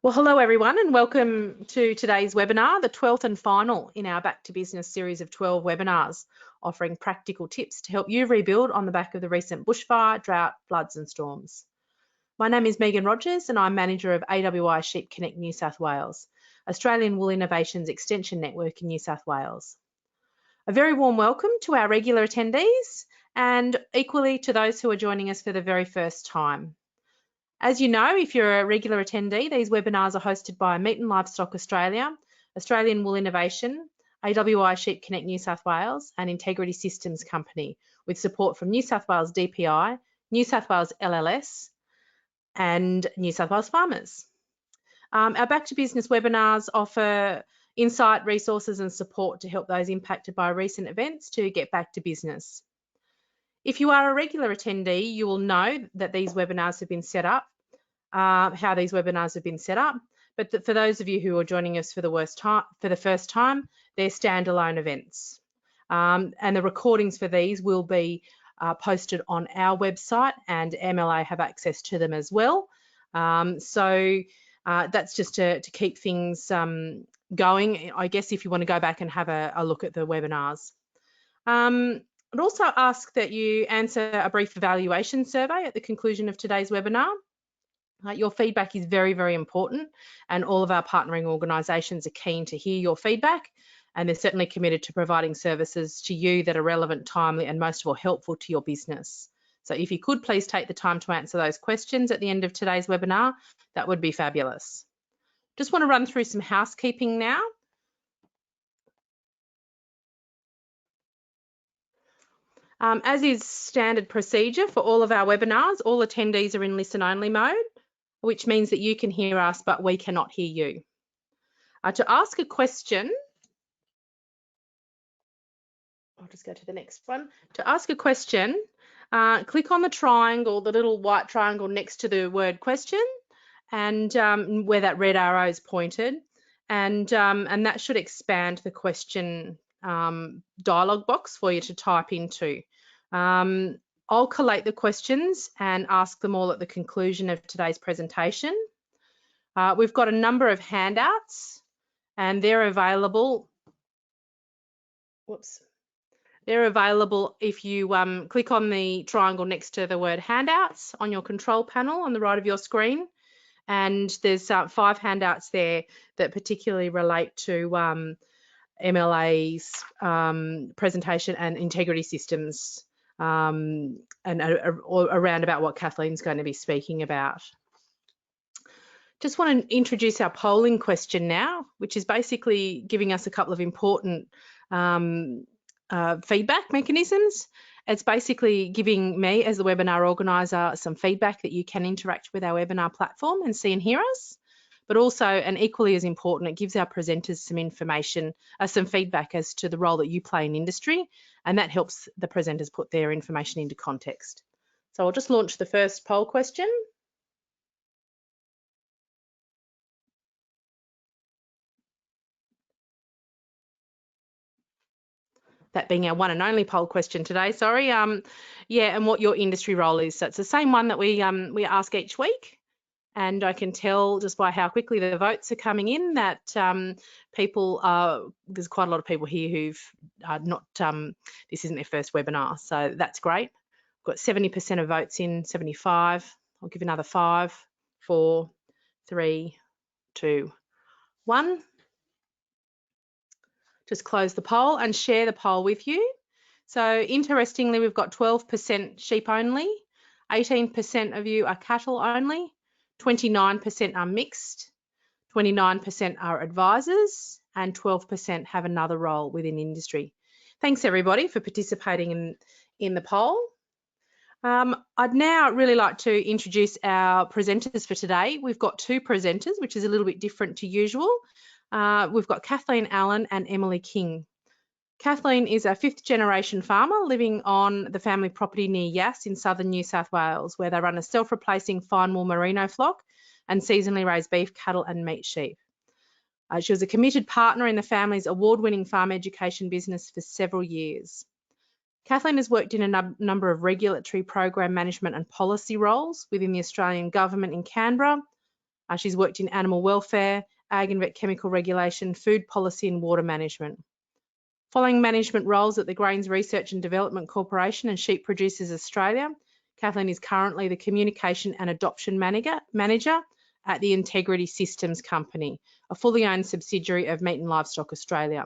Well, hello everyone and welcome to today's webinar, the 12th and final in our Back to Business series of 12 webinars, offering practical tips to help you rebuild on the back of the recent bushfire, drought, floods and storms. My name is Megan Rogers and I'm manager of AWI Sheep Connect New South Wales, Australian Wool Innovations Extension Network in New South Wales. A very warm welcome to our regular attendees and equally to those who are joining us for the very first time. As you know, if you're a regular attendee, these webinars are hosted by Meat and Livestock Australia, Australian Wool Innovation, AWI Sheep Connect New South Wales and Integrity Systems Company with support from New South Wales DPI, New South Wales LLS and New South Wales Farmers. Our Back to Business webinars offer insight, resources and support to help those impacted by recent events to get back to business. If you are a regular attendee, you will know that these webinars have been set up, how these webinars have been set up. But for those of you who are joining us for the first time, they're standalone events. And the recordings for these will be posted on our website and MLA have access to them as well. So that's just to keep things going, I guess, if you want to go back and have a look at the webinars. I'd also ask that you answer a brief evaluation survey at the conclusion of today's webinar. Your feedback is very, very important and all of our partnering organisations are keen to hear your feedback and they're certainly committed to providing services to you that are relevant, timely and most of all helpful to your business. So if you could please take the time to answer those questions at the end of today's webinar, that would be fabulous. Just want to run through some housekeeping now. As is standard procedure for all of our webinars, all attendees are in listen-only mode, which means that you can hear us, but we cannot hear you. To ask a question, I'll just go to the next one. To ask a question, click on the triangle, the little white triangle next to the word question, and where that red arrow is pointed, and that should expand the question dialog box for you to type into. I'll collate the questions and ask them all at the conclusion of today's presentation. We've got a number of handouts and they're available. Whoops. They're available if you click on the triangle next to the word handouts on your control panel on the right of your screen. And there's 5 handouts there that particularly relate to MLA's presentation and integrity systems and around about what Kathleen's going to be speaking about. Just want to introduce our polling question now, which is basically giving us a couple of important feedback mechanisms. It's basically giving me as the webinar organiser some feedback that you can interact with our webinar platform and see and hear us. But also, and equally as important, it gives our presenters some information, some feedback as to the role that you play in industry, and that helps the presenters put their information into context. So I'll just launch the first poll question. That being our one and only poll question today, sorry. Yeah, and what your industry role is. So it's the same one that we ask each week. And I can tell just by how quickly the votes are coming in that there's quite a lot of people here who've this isn't their first webinar, so that's great. We've got 70% of votes in, 75. I'll give another 5, 4, 3, 2, 1. Just close the poll and share the poll with you. So interestingly, we've got 12% sheep only, 18% of you are cattle only, 29% are mixed, 29% are advisors, and 12% have another role within industry. Thanks everybody for participating in the poll. I'd now really like to introduce our presenters for today. We've got 2 presenters, which is a little bit different to usual. We've got Kathleen Allen and Emily King. Kathleen is a 5th generation farmer living on the family property near Yass in southern New South Wales, where they run a self-replacing fine wool merino flock and seasonally raise beef, cattle and meat sheep. She was a committed partner in the family's award-winning farm education business for several years. Kathleen has worked in a number of regulatory program management and policy roles within the Australian government in Canberra, She's worked in animal welfare, ag and vet chemical regulation, food policy and water management. Following management roles at the Grains Research and Development Corporation and Sheep Producers Australia, Kathleen is currently the Communication and Adoption Manager at the Integrity Systems Company, a fully owned subsidiary of Meat and Livestock Australia.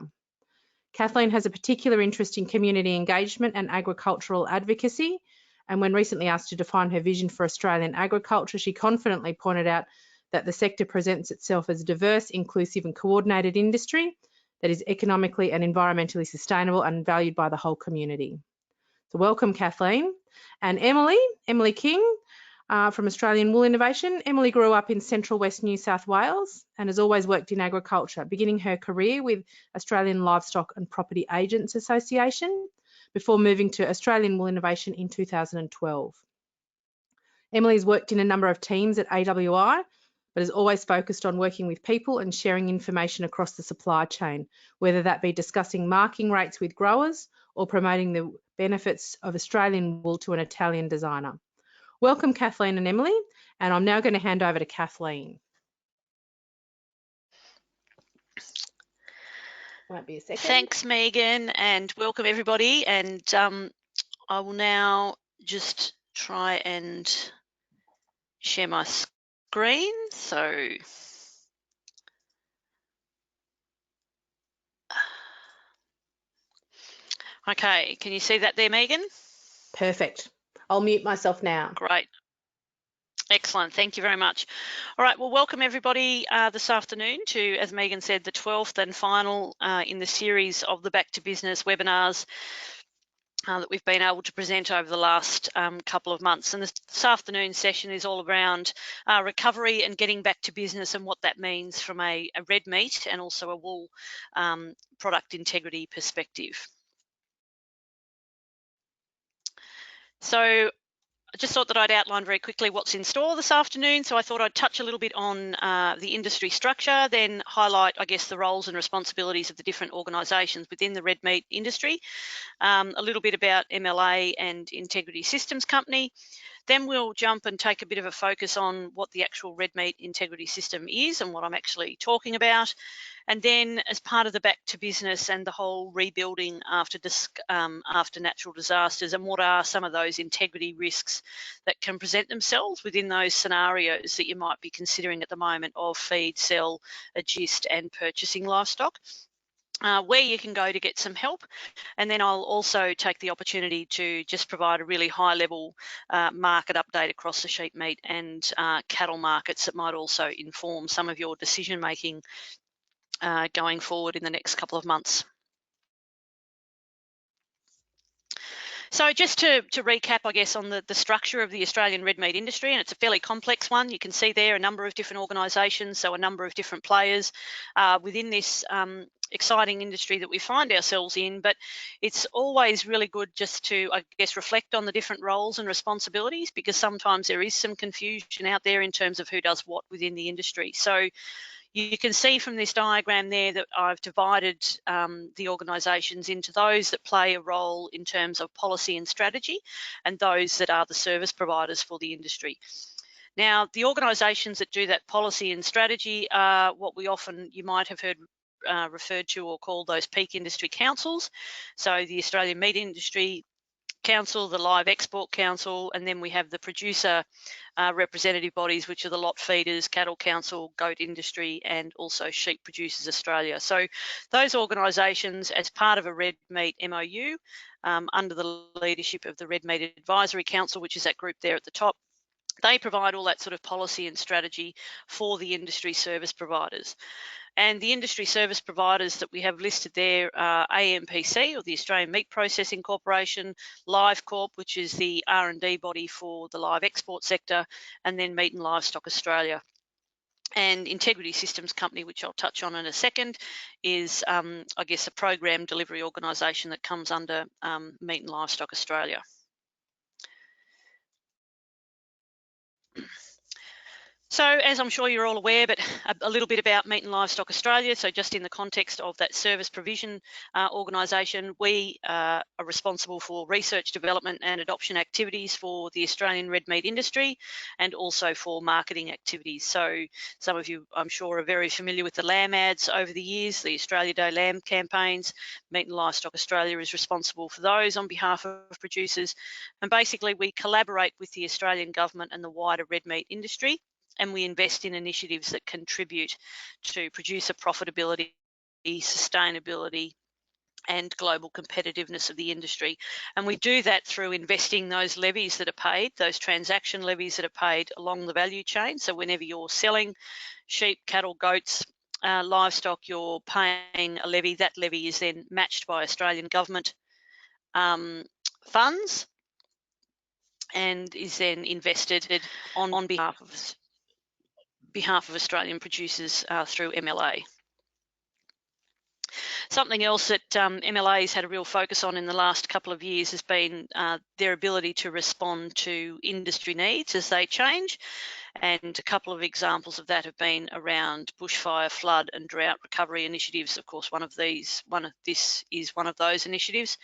Kathleen has a particular interest in community engagement and agricultural advocacy, and when recently asked to define her vision for Australian agriculture, she confidently pointed out that the sector presents itself as a diverse, inclusive and coordinated industry that is economically and environmentally sustainable and valued by the whole community. So welcome, Kathleen. And Emily King from Australian Wool Innovation. Emily grew up in central west New South Wales and has always worked in agriculture, beginning her career with Australian Livestock and Property Agents Association before moving to Australian Wool Innovation in 2012. Emily's worked in a number of teams at AWI, but has always focused on working with people and sharing information across the supply chain, whether that be discussing marking rates with growers or promoting the benefits of Australian wool to an Italian designer. Welcome, Kathleen and Emily, and I'm now going to hand over to Kathleen. Might be a second. Thanks, Megan, and welcome everybody. And I will now just try and share my screen. So okay, can you see that there, Megan? Perfect. I'll mute myself now. Great. Excellent. Thank you very much. All right. Well, welcome everybody this afternoon to, as Megan said, the 12th and final in the series of the Back to Business webinars that we've been able to present over the last couple of months. And this afternoon's session is all around recovery and getting back to business and what that means from a red meat and also a wool product integrity perspective. So I just thought that I'd outline very quickly what's in store this afternoon. So I thought I'd touch a little bit on the industry structure, then highlight, I guess, the roles and responsibilities of the different organisations within the red meat industry, a little bit about MLA and Integrity Systems Company. Then we'll jump and take a bit of a focus on what the actual red meat integrity system is and what I'm actually talking about. And then as part of the back to business and the whole rebuilding after natural disasters, and what are some of those integrity risks that can present themselves within those scenarios that you might be considering at the moment of feed, sell, agist and purchasing livestock. Where you can go to get some help. And then I'll also take the opportunity to just provide a really high level market update across the sheep meat and cattle markets that might also inform some of your decision making going forward in the next couple of months. So just to recap, I guess, on the structure of the Australian red meat industry, and it's a fairly complex one. You can see there a number of different organisations, so a number of different players within this exciting industry that we find ourselves in, but it's always really good just to, I guess, reflect on the different roles and responsibilities, because sometimes there is some confusion out there in terms of who does what within the industry. So you can see from this diagram there that I've divided the organisations into those that play a role in terms of policy and strategy, and those that are the service providers for the industry. Now, the organisations that do that policy and strategy are what you might have heard referred to or called those peak industry councils. So the Australian Meat Industry Council, the Live Export Council, and then we have the producer representative bodies, which are the Lot Feeders, Cattle Council, Goat Industry, and also Sheep Producers Australia. So those organisations, as part of a Red Meat MOU, under the leadership of the Red Meat Advisory Council, which is that group there at the top, they provide all that sort of policy and strategy for the industry service providers. And the industry service providers that we have listed there are AMPC, or the Australian Meat Processing Corporation, Live Corp, which is the R&D body for the live export sector, and then Meat and Livestock Australia. And Integrity Systems Company, which I'll touch on in a second, is, I guess, a program delivery organisation that comes under Meat and Livestock Australia. So as I'm sure you're all aware, but a little bit about Meat and Livestock Australia. So just in the context of that service provision organisation, we are responsible for research, development and adoption activities for the Australian red meat industry and also for marketing activities. So some of you, I'm sure, are very familiar with the lamb ads over the years, the Australia Day lamb campaigns. Meat and Livestock Australia is responsible for those on behalf of producers. And basically we collaborate with the Australian government and the wider red meat industry, and we invest in initiatives that contribute to producer profitability, sustainability, and global competitiveness of the industry. And we do that through investing those levies that are paid, those transaction levies that are paid along the value chain. So whenever you're selling sheep, cattle, goats, livestock, you're paying a levy. That levy is then matched by Australian government funds and is then invested on behalf of Australian producers through MLA. Something else that MLA's had a real focus on in the last couple of years has been their ability to respond to industry needs as they change. And a couple of examples of that have been around bushfire, flood and drought recovery initiatives. Of course, this is one of those initiatives.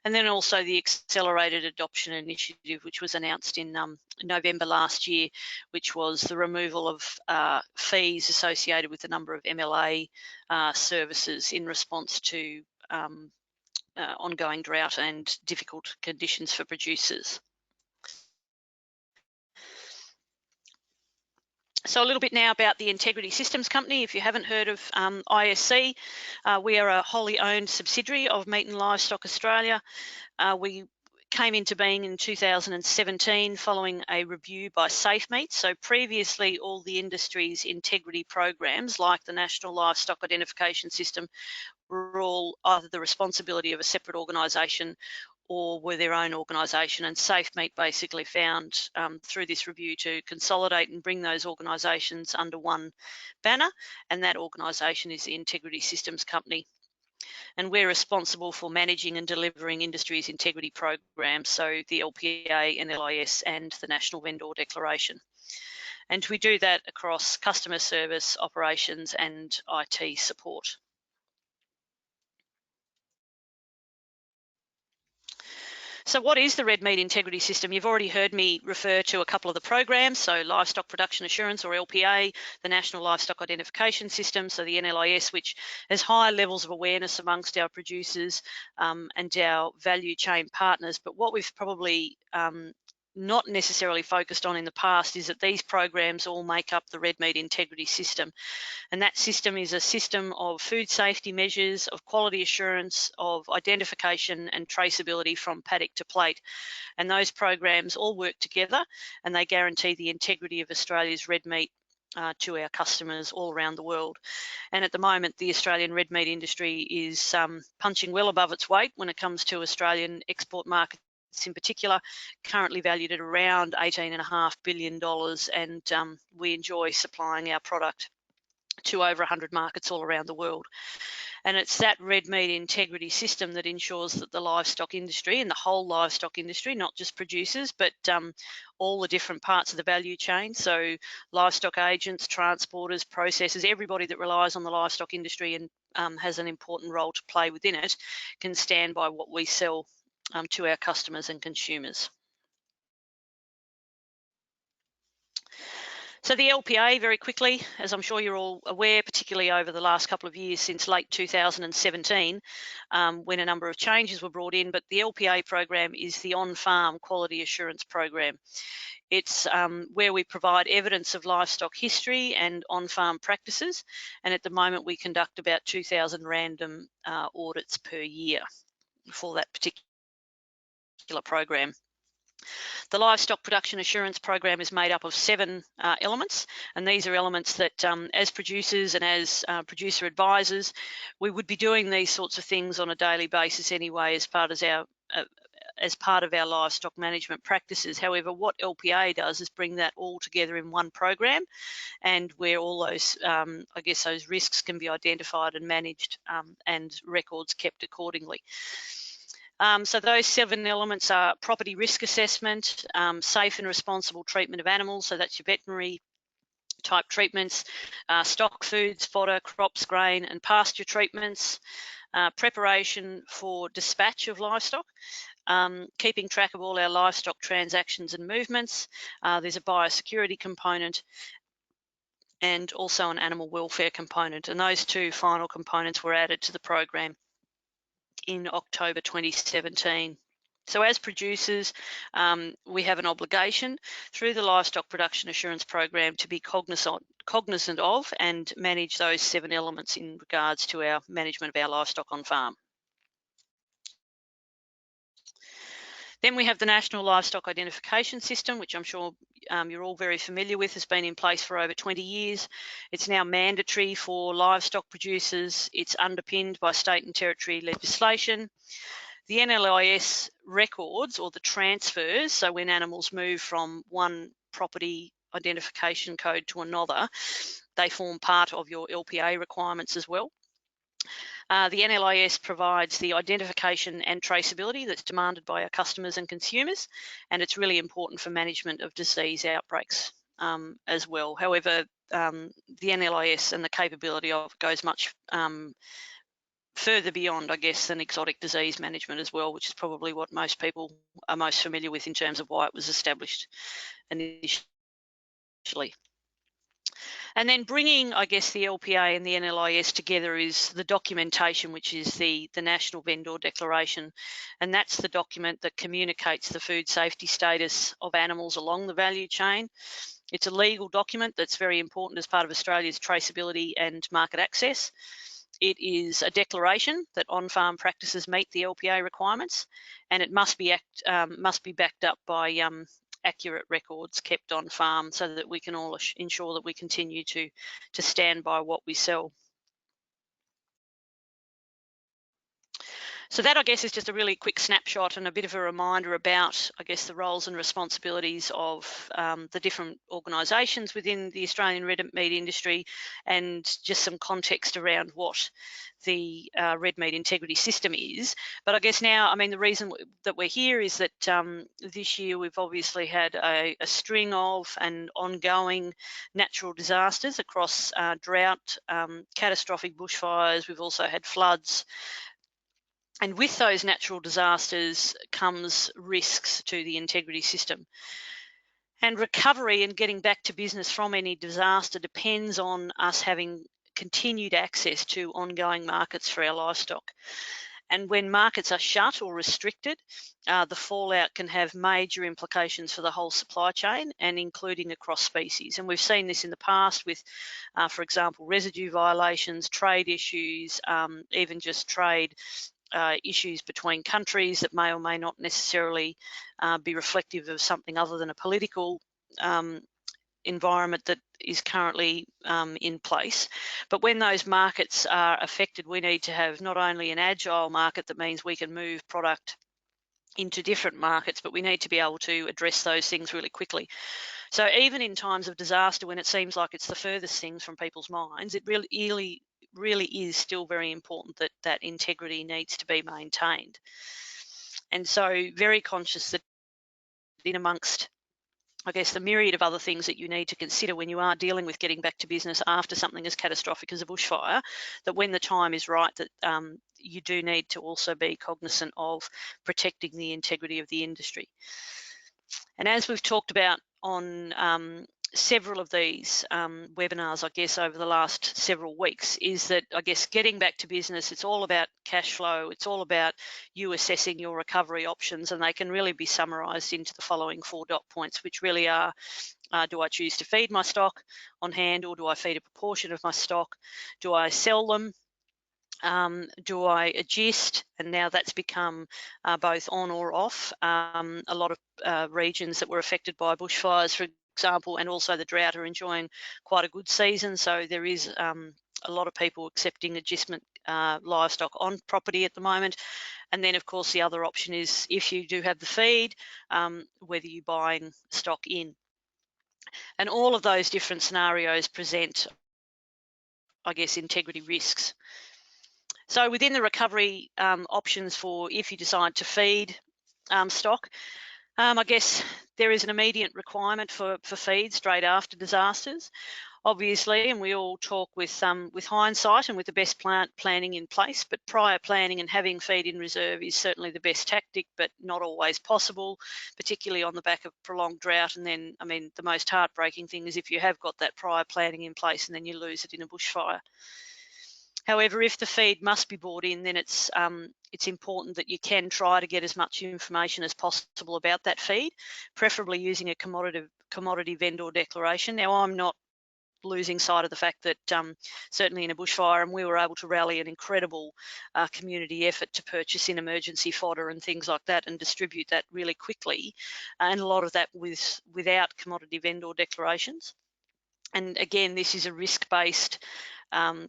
And then also the Accelerated Adoption Initiative, which was announced in November last year, which was the removal of fees associated with a number of MLA services in response to ongoing drought and difficult conditions for producers. So a little bit now about the Integrity Systems Company. If you haven't heard of ISC, we are a wholly owned subsidiary of Meat and Livestock Australia. We came into being in 2017 following a review by SafeMeat. So previously all the industry's integrity programs like the National Livestock Identification System were all either the responsibility of a separate organisation or were their own organisation, and SafeMeat basically found through this review to consolidate and bring those organisations under one banner, and that organisation is the Integrity Systems Company. And we're responsible for managing and delivering industry's integrity programs, so the LPA, NLIS and the National Vendor Declaration. And we do that across customer service, operations and IT support. So what is the Red Meat Integrity System? You've already heard me refer to a couple of the programs, so Livestock Production Assurance or LPA, the National Livestock Identification System, so the NLIS, which has high levels of awareness amongst our producers and our value chain partners. But what we've probably not necessarily focused on in the past is that these programs all make up the Red Meat Integrity System. And that system is a system of food safety measures, of quality assurance, of identification and traceability from paddock to plate. And those programs all work together and they guarantee the integrity of Australia's red meat to our customers all around the world. And at the moment, the Australian red meat industry is punching well above its weight when it comes to Australian export markets in particular, currently valued at around $18.5 billion, and we enjoy supplying our product to over 100 markets all around the world. And it's that red meat integrity system that ensures that the livestock industry and the whole livestock industry, not just producers, but all the different parts of the value chain, so livestock agents, transporters, processors, everybody that relies on the livestock industry and has an important role to play within it, can stand by what we sell to our customers and consumers. So the LPA, very quickly, as I'm sure you're all aware, particularly over the last couple of years since late 2017, when a number of changes were brought in, but the LPA program is the on-farm quality assurance program. It's where we provide evidence of livestock history and on-farm practices, and at the moment we conduct about 2,000 random audits per year for that particular program. The Livestock Production Assurance Program is made up of 7 elements, and these are elements that as producers and as producer advisors, we would be doing these sorts of things on a daily basis anyway as part of our livestock management practices. However, what LPA does is bring that all together in one program, and where all those, I guess, those risks can be identified and managed and records kept accordingly. So those 7 elements are property risk assessment, safe and responsible treatment of animals, so that's your veterinary type treatments, stock foods, fodder, crops, grain and pasture treatments, preparation for dispatch of livestock, keeping track of all our livestock transactions and movements. There's a biosecurity component and also an animal welfare component, and those two final components were added to the program in October 2017. So as producers, we have an obligation through the Livestock Production Assurance Program to be cognizant of and manage those 7 elements in regards to our management of our livestock on farm. Then we have the National Livestock Identification System, which I'm sure you're all very familiar with, has been in place for over 20 years. It's now mandatory for livestock producers. It's underpinned by state and territory legislation. The NLIS records, or the transfers, so when animals move from one property identification code to another, they form part of your LPA requirements as well. The NLIS provides the identification and traceability that's demanded by our customers and consumers, and it's really important for management of disease outbreaks as well. However, the NLIS and the capability of it goes much further beyond, I guess, than exotic disease management as well, which is probably what most people are most familiar with in terms of why it was established initially. And then bringing, I guess, the LPA and the NLIS together is the documentation, which is the National Vendor Declaration. And that's the document that communicates the food safety status of animals along the value chain. It's a legal document that's very important as part of Australia's traceability and market access. It is a declaration that on-farm practices meet the LPA requirements, and it must be backed up by accurate records kept on farm so that we can all ensure that we continue to stand by what we sell. So that, I guess, is just a really quick snapshot and a bit of a reminder about, I guess, the roles and responsibilities of the different organisations within the Australian red meat industry, and just some context around what the red meat integrity system is. But I guess now, I mean, the reason that we're here is that this year we've obviously had a string of and ongoing natural disasters across drought, catastrophic bushfires. We've also had floods. And with those natural disasters comes risks to the integrity system. And recovery and getting back to business from any disaster depends on us having continued access to ongoing markets for our livestock. And when markets are shut or restricted, the fallout can have major implications for the whole supply chain and including across species. And we've seen this in the past with, for example, residue violations, trade issues, even just trade issues between countries that may or may not necessarily be reflective of something other than a political environment that is currently in place. But when those markets are affected, we need to have not only an agile market that means we can move product into different markets, but we need to be able to address those things really quickly. So even in times of disaster, when it seems like it's the furthest things from people's minds, it really is still very important that integrity needs to be maintained. And so very conscious that in amongst, I guess, the myriad of other things that you need to consider when you are dealing with getting back to business after something as catastrophic as a bushfire, that when the time is right, that you do need to also be cognizant of protecting the integrity of the industry. And as we've talked about on several of these webinars, I guess, over the last several weeks, is that, I guess, getting back to business, it's all about cash flow. It's all about you assessing your recovery options, and they can really be summarised into the following 4 dot points, which really are, do I choose to feed my stock on hand, or do I feed a proportion of my stock? Do I sell them? Do I adjust? And now that's become both on or off. A lot of regions that were affected by bushfires, for example, and also the drought, are enjoying quite a good season. So there is a lot of people accepting adjustment livestock on property at the moment. And then, of course, the other option is, if you do have the feed, whether you're buying stock in. And all of those different scenarios present, I guess, integrity risks. So within the recovery options for if you decide to feed stock, I guess there is an immediate requirement for feed straight after disasters. obviously, and we all talk with hindsight and with the best planning in place, but prior planning and having feed in reserve is certainly the best tactic, but not always possible, particularly on the back of prolonged drought. And then, I mean, the most heartbreaking thing is if you have got that prior planning in place and then you lose it in a bushfire. However, if the feed must be bought in, then it's important that you can try to get as much information as possible about that feed, preferably using a commodity vendor declaration. Now, I'm not losing sight of the fact that certainly in a bushfire, and we were able to rally an incredible community effort to purchase in emergency fodder and things like that and distribute that really quickly, and a lot of that without commodity vendor declarations. And again, this is a risk-based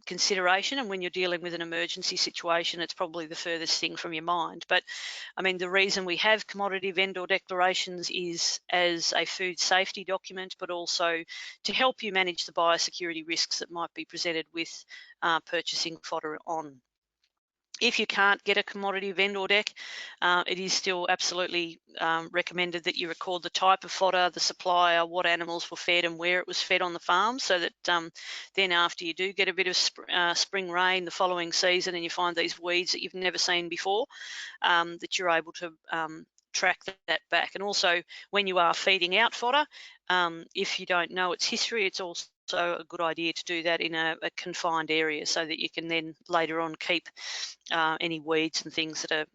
consideration, and when you're dealing with an emergency situation, it's probably the furthest thing from your mind. But I mean, the reason we have commodity vendor declarations is as a food safety document, but also to help you manage the biosecurity risks that might be presented with purchasing fodder on. If you can't get a commodity vendor dec, it is still absolutely recommended that you record the type of fodder, the supplier, what animals were fed and where it was fed on the farm, so that then after you do get a bit of spring rain the following season and you find these weeds that you've never seen before, that you're able to track that back. And also when you are feeding out fodder, if you don't know its history, it's also a good idea to do that in a confined area so that you can then later on keep any weeds and things that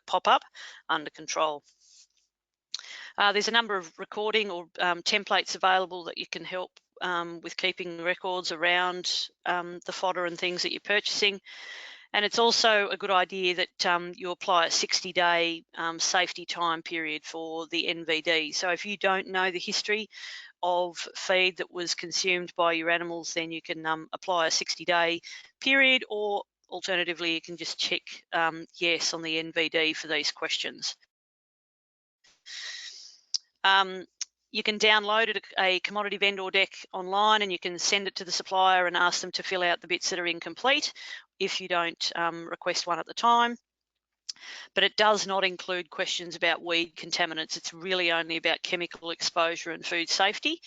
pop up under control. There's a number of recording or templates available that you can help with keeping records around the fodder and things that you're purchasing. And it's also a good idea that you apply a 60-day safety time period for the NVD. So if you don't know the history of feed that was consumed by your animals, then you can apply a 60-day period, or alternatively, you can just check yes on the NVD for these questions. You can download a commodity vendor dec online and you can send it to the supplier and ask them to fill out the bits that are incomplete if you don't request one at the time. But it does not include questions about weed contaminants. It's really only about chemical exposure and food safety.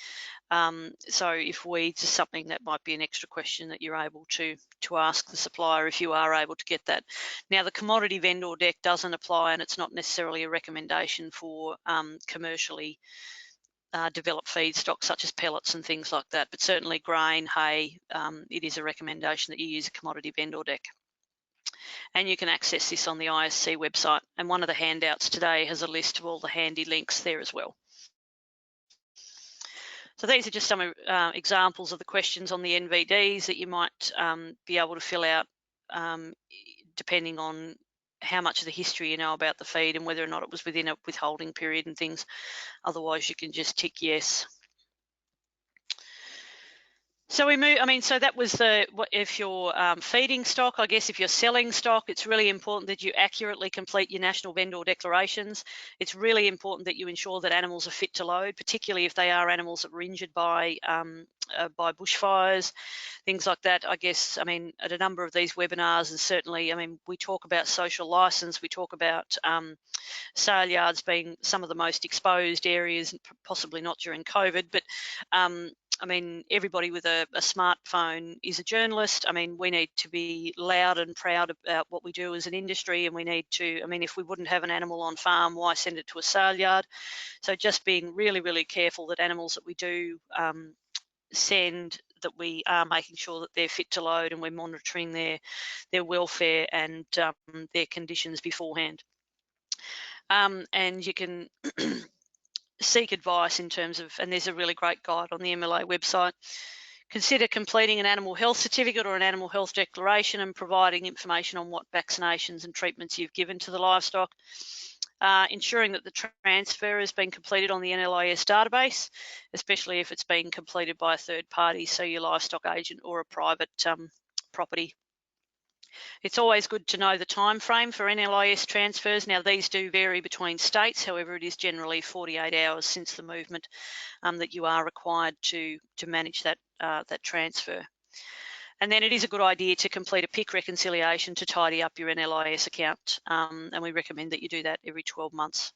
So if weeds is something, that might be an extra question that you're able to ask the supplier if you are able to get that. Now, the commodity vendor dec doesn't apply, and it's not necessarily a recommendation for commercially developed feedstock such as pellets and things like that, but certainly grain, hay, it is a recommendation that you use a commodity vendor dec. And you can access this on the ISC website, and one of the handouts today has a list of all the handy links there as well. So these are just some examples of the questions on the NVDs that you might be able to fill out depending on how much of the history you know about the feed and whether or not it was within a withholding period and things. Otherwise, you can just tick yes. So we move, so that was if you're feeding stock. I guess if you're selling stock, it's really important that you accurately complete your national vendor declarations. It's really important that you ensure that animals are fit to load, particularly if they are animals that were injured by bushfires, things like that. I guess, at a number of these webinars, and certainly, we talk about social license, we talk about sale yards being some of the most exposed areas, possibly not during COVID, but everybody with a smartphone is a journalist. We need to be loud and proud about what we do as an industry, and we need to, if we wouldn't have an animal on farm, why send it to a sale yard? So just being really, really careful that animals that we do send, that we are making sure that they're fit to load and we're monitoring their welfare and their conditions beforehand. And you can seek advice in terms of, and there's a really great guide on the MLA website. Consider completing an animal health certificate or an animal health declaration and providing information on what vaccinations and treatments you've given to the livestock. Ensuring that the transfer has been completed on the NLIS database, especially if it's been completed by a third party, so your livestock agent or a private property. It's always good to know the time frame for NLIS transfers. Now, these do vary between states. However, it is generally 48 hours since the movement that you are required to manage that transfer. And then it is a good idea to complete a PIC reconciliation to tidy up your NLIS account, and we recommend that you do that every 12 months.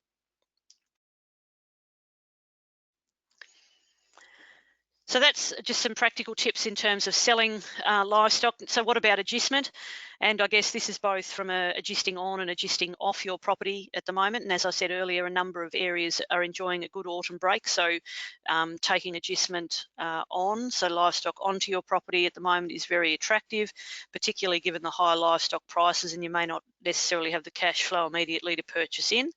So that's just some practical tips in terms of selling livestock. So what about agistment? And I guess this is both from a agisting on and agisting off your property at the moment. And as I said earlier, a number of areas are enjoying a good autumn break. So taking agistment on, so livestock onto your property at the moment is very attractive, particularly given the high livestock prices, and you may not necessarily have the cash flow immediately to purchase in.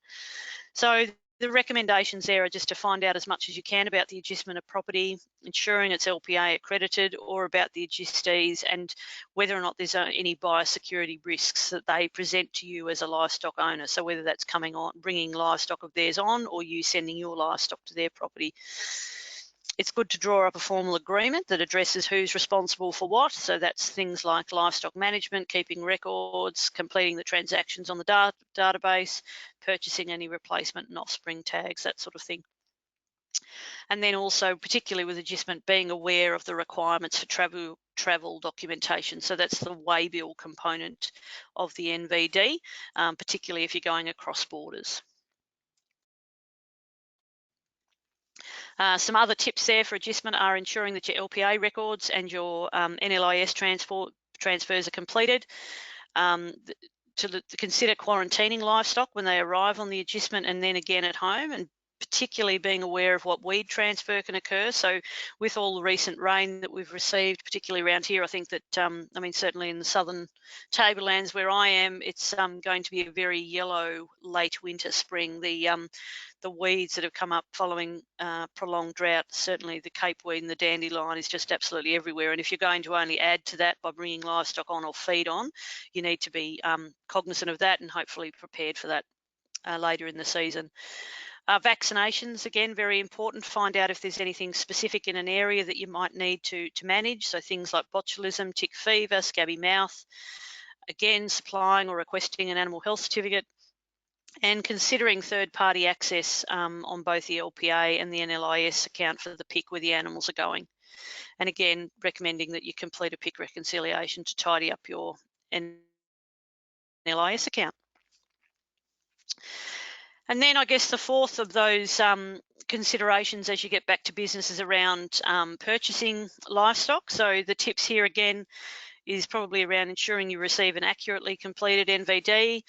So the recommendations there are just to find out as much as you can about the agistment of property, ensuring it's LPA accredited, or about the agistees and whether or not there's any biosecurity risks that they present to you as a livestock owner. So whether that's coming on, bringing livestock of theirs on, or you sending your livestock to their property. It's good to draw up a formal agreement that addresses who's responsible for what. So that's things like livestock management, keeping records, completing the transactions on the database, purchasing any replacement and offspring tags, that sort of thing. And then also, particularly with agistment, being aware of the requirements for travel documentation. So that's the waybill component of the NVD, particularly if you're going across borders. Some other tips there for agistment are ensuring that your LPA records and your NLIS transfers are completed. To consider quarantining livestock when they arrive on the agistment and then again at home, and particularly being aware of what weed transfer can occur. So with all the recent rain that we've received, particularly around here, I think that, I mean, certainly in the southern tablelands where I am, it's going to be a very yellow late winter spring. The weeds that have come up following prolonged drought, certainly the Cape weed and the dandelion is just absolutely everywhere. And if you're going to only add to that by bringing livestock on or feed on, you need to be cognizant of that and hopefully prepared for that later in the season. Vaccinations, again, very important. Find out if there's anything specific in an area that you might need to manage. So things like botulism, tick fever, scabby mouth. Again, supplying or requesting an animal health certificate, and considering third-party access on both the LPA and the NLIS account for the PIC where the animals are going. And again, recommending that you complete a PIC reconciliation to tidy up your NLIS account. And then I guess the fourth of those considerations as you get back to business is around purchasing livestock. So the tips here again is probably around ensuring you receive an accurately completed NVD,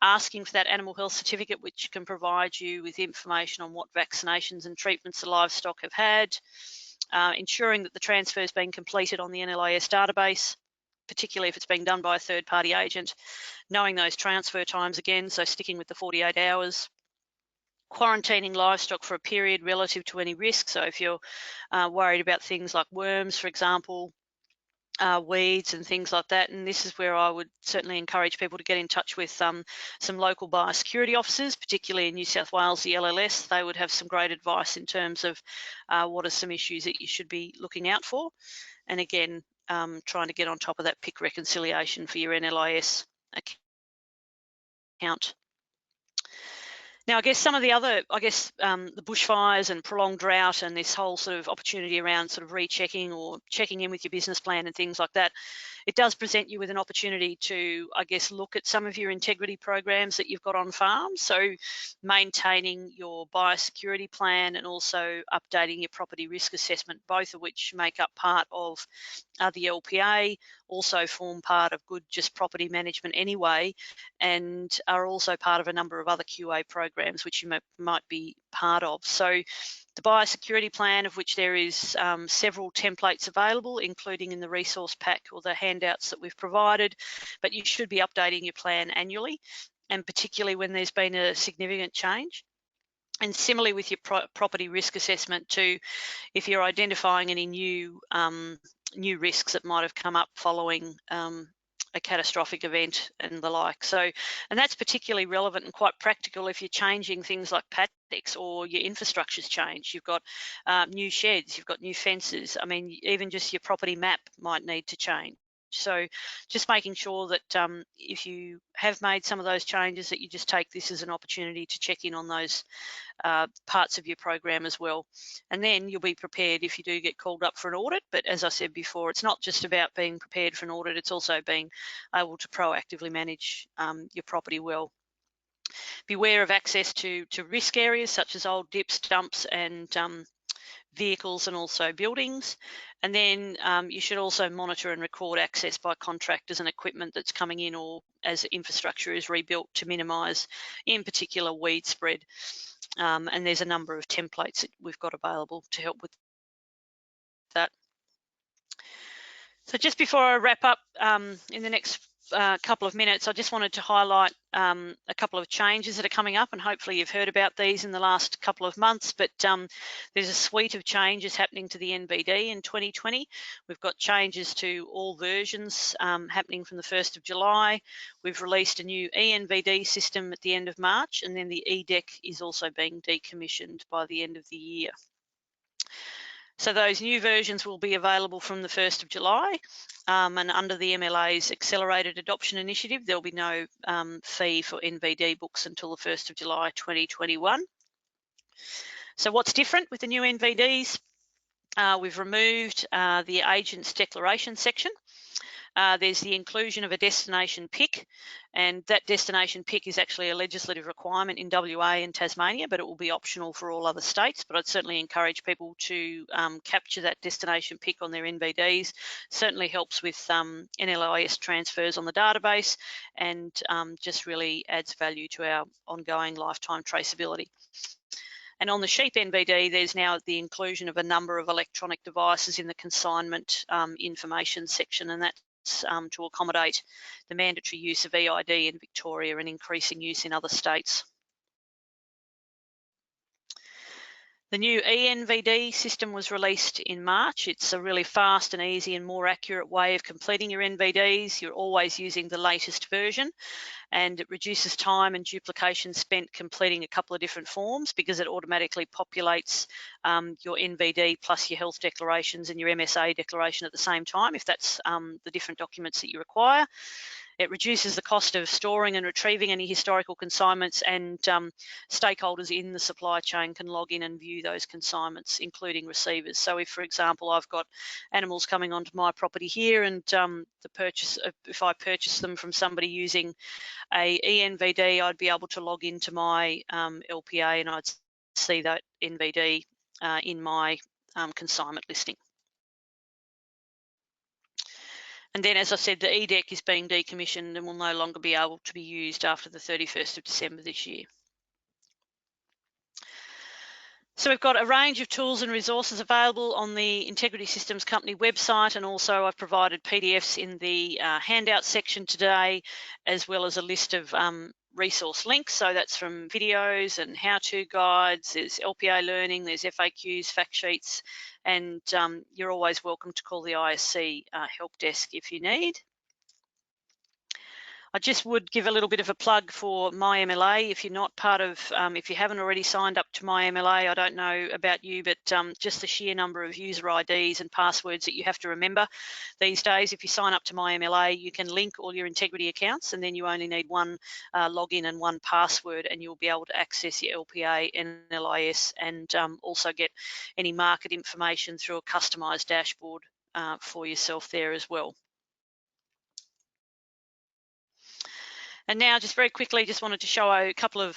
asking for that animal health certificate, which can provide you with information on what vaccinations and treatments the livestock have had, ensuring that the transfer has been completed on the NLIS database, particularly if it's being done by a third-party agent, knowing those transfer times again, so sticking with the 48 hours, quarantining livestock for a period relative to any risk. So if you're worried about things like worms, for example, weeds and things like that, and this is where I would certainly encourage people to get in touch with some local biosecurity officers, particularly in New South Wales, the LLS. They would have some great advice in terms of what are some issues that you should be looking out for. And again, trying to get on top of that PIC reconciliation for your NLIS account. Now, I guess some of the other, the bushfires and prolonged drought and this whole sort of opportunity around sort of rechecking or checking in with your business plan and things like that, it does present you with an opportunity to, I guess, look at some of your integrity programs that you've got on farm. So maintaining your biosecurity plan and also updating your property risk assessment, both of which make up part of the LPA, also form part of good just property management anyway, and are also part of a number of other QA programs which you might be part of. So the biosecurity plan, of which there is several templates available, including in the resource pack or the handouts that we've provided, but you should be updating your plan annually, and particularly when there's been a significant change. And similarly with your property risk assessment too, if you're identifying any new risks that might have come up following a catastrophic event and the like. So, and that's particularly relevant and quite practical if you're changing things like paddocks or your infrastructure's changed. You've got new sheds, you've got new fences. I mean, even just your property map might need to change. So just making sure that if you have made some of those changes, that you just take this as an opportunity to check in on those parts of your program as well. And then you'll be prepared if you do get called up for an audit. But as I said before, it's not just about being prepared for an audit, it's also being able to proactively manage your property well. Beware of access to risk areas such as old dips, dumps and vehicles and also buildings. And then you should also monitor and record access by contractors and equipment that's coming in or as infrastructure is rebuilt to minimise, in particular, weed spread. And there's a number of templates that we've got available to help with that. So just before I wrap up in the next couple of minutes, I just wanted to highlight a couple of changes that are coming up, and hopefully you've heard about these in the last couple of months, but there's a suite of changes happening to the NBD in 2020. We've got changes to all versions happening from the 1st of July. We've released a new ENVD system at the end of March, and then the eDEC is also being decommissioned by the end of the year. So those new versions will be available from the 1st of July, and under the MLA's Accelerated Adoption Initiative, there'll be no fee for NVD books until the 1st of July 2021. So what's different with the new NVDs? We've removed the agent's declaration section. There's the inclusion of a destination pick, and that destination pick is actually a legislative requirement in WA and Tasmania, but it will be optional for all other states. But I'd certainly encourage people to capture that destination pick on their NVDs. Certainly helps with NLIS transfers on the database, and just really adds value to our ongoing lifetime traceability. And on the sheep NVD, there's now the inclusion of a number of electronic devices in the consignment information section, and that's to accommodate the mandatory use of EID in Victoria and increasing use in other states. The new ENVD system was released in March. It's a really fast and easy and more accurate way of completing your NVDs. You're always using the latest version, and it reduces time and duplication spent completing a couple of different forms because it automatically populates your NVD plus your health declarations and your MSA declaration at the same time, if that's the different documents that you require. It reduces the cost of storing and retrieving any historical consignments, and stakeholders in the supply chain can log in and view those consignments, including receivers. So if, for example, I've got animals coming onto my property here, and if I purchase them from somebody using a ENVD, I'd be able to log into my LPA and I'd see that NVD in my consignment listing. And then, as I said, the eDEC is being decommissioned and will no longer be able to be used after the 31st of December this year. So we've got a range of tools and resources available on the Integrity Systems Company website, and also I've provided PDFs in the handout section today, as well as a list of resource links. So that's from videos and how-to guides, there's LPA learning, there's FAQs, fact sheets, and you're always welcome to call the ISC help desk if you need. I just would give a little bit of a plug for myMLA. If you're not part of, if you haven't already signed up to myMLA, I don't know about you, but just the sheer number of user IDs and passwords that you have to remember these days. If you sign up to myMLA, you can link all your integrity accounts, and then you only need one login and one password, and you'll be able to access your LPA and NLIS, and also get any market information through a customised dashboard for yourself there as well. And now, just very quickly, just wanted to show a couple of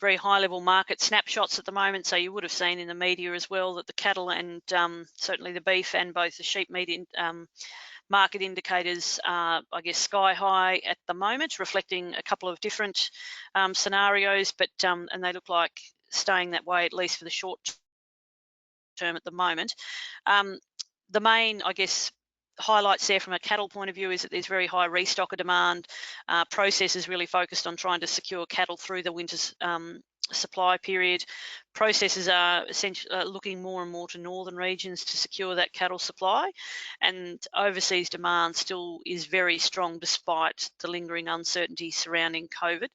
very high-level market snapshots at the moment. So you would have seen in the media as well that the cattle and certainly the beef and both the sheep meat market indicators are, I guess, sky high at the moment, reflecting a couple of different scenarios, but and they look like staying that way, at least for the short term at the moment. The main, I guess, highlights there from a cattle point of view is that there's very high restocker demand. Processors really focused on trying to secure cattle through the winter's supply period. Processors are essentially looking more and more to northern regions to secure that cattle supply, and overseas demand still is very strong despite the lingering uncertainty surrounding COVID.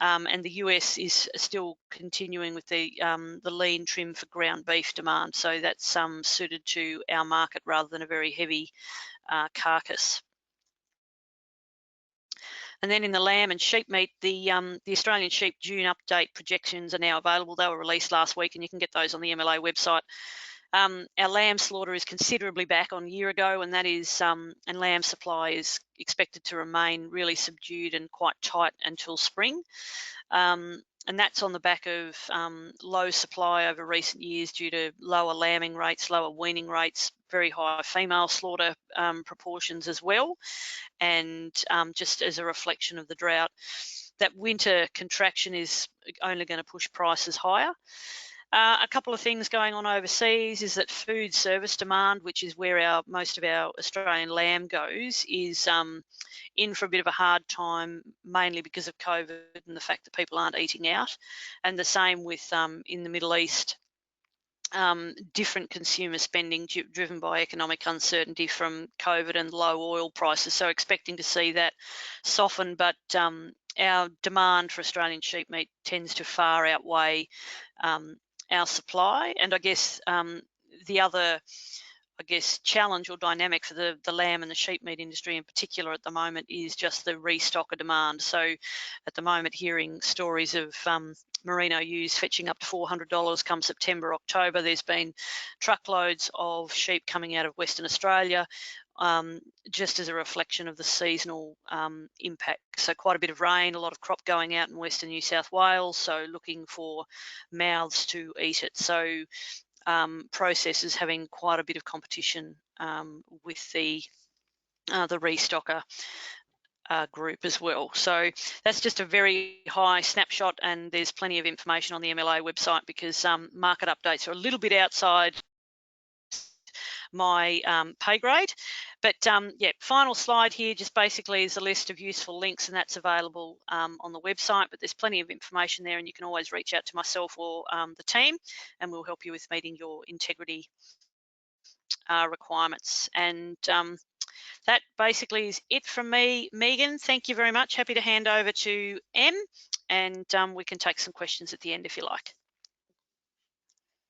And the US is still continuing with the lean trim for ground beef demand, so that's suited to our market rather than a very heavy carcass. And then in the lamb and sheep meat, the Australian sheep June update projections are now available. They were released last week, and you can get those on the MLA website. Our lamb slaughter is considerably back on a year ago, and that is and lamb supply is expected to remain really subdued and quite tight until spring. And that's on the back of low supply over recent years due to lower lambing rates, lower weaning rates, very high female slaughter proportions as well, and just as a reflection of the drought. That winter contraction is only going to push prices higher. A couple of things going on overseas is that food service demand, which is where most of our Australian lamb goes, is in for a bit of a hard time, mainly because of COVID and the fact that people aren't eating out. And the same with in the Middle East, different consumer spending driven by economic uncertainty from COVID and low oil prices. So expecting to see that soften, but our demand for Australian sheep meat tends to far outweigh our supply. And I guess the other challenge or dynamic for the lamb and the sheep meat industry in particular at the moment is just the restocker demand. So at the moment, hearing stories of merino ewes fetching up to $400 come September, October. There's been truckloads of sheep coming out of Western Australia, just as a reflection of the seasonal impact. So quite a bit of rain, a lot of crop going out in Western New South Wales, so looking for mouths to eat it. So processors having quite a bit of competition with the restocker group as well. So that's just a very high snapshot, and there's plenty of information on the MLA website because market updates are a little bit outside my pay grade. But yeah, final slide here just basically is a list of useful links, and that's available on the website, but there's plenty of information there, and you can always reach out to myself or the team, and we'll help you with meeting your integrity requirements. And that basically is it from me. Megan, thank you very much. Happy to hand over to Em, and we can take some questions at the end if you like.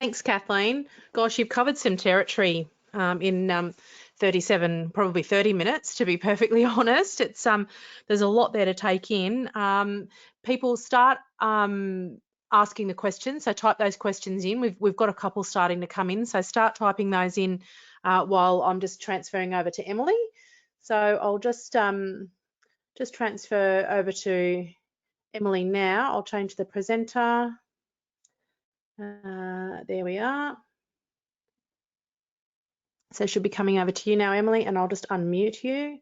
Thanks, Kathleen. Gosh, you've covered some territory in 37, probably 30 minutes, to be perfectly honest. It's there's a lot there to take in. People start asking the questions, so type those questions in. We've got a couple starting to come in, so start typing those in while I'm just transferring over to Emily. So I'll just transfer over to Emily now. I'll change the presenter. There we are. So it should be coming over to you now, Emily, and I'll just unmute you.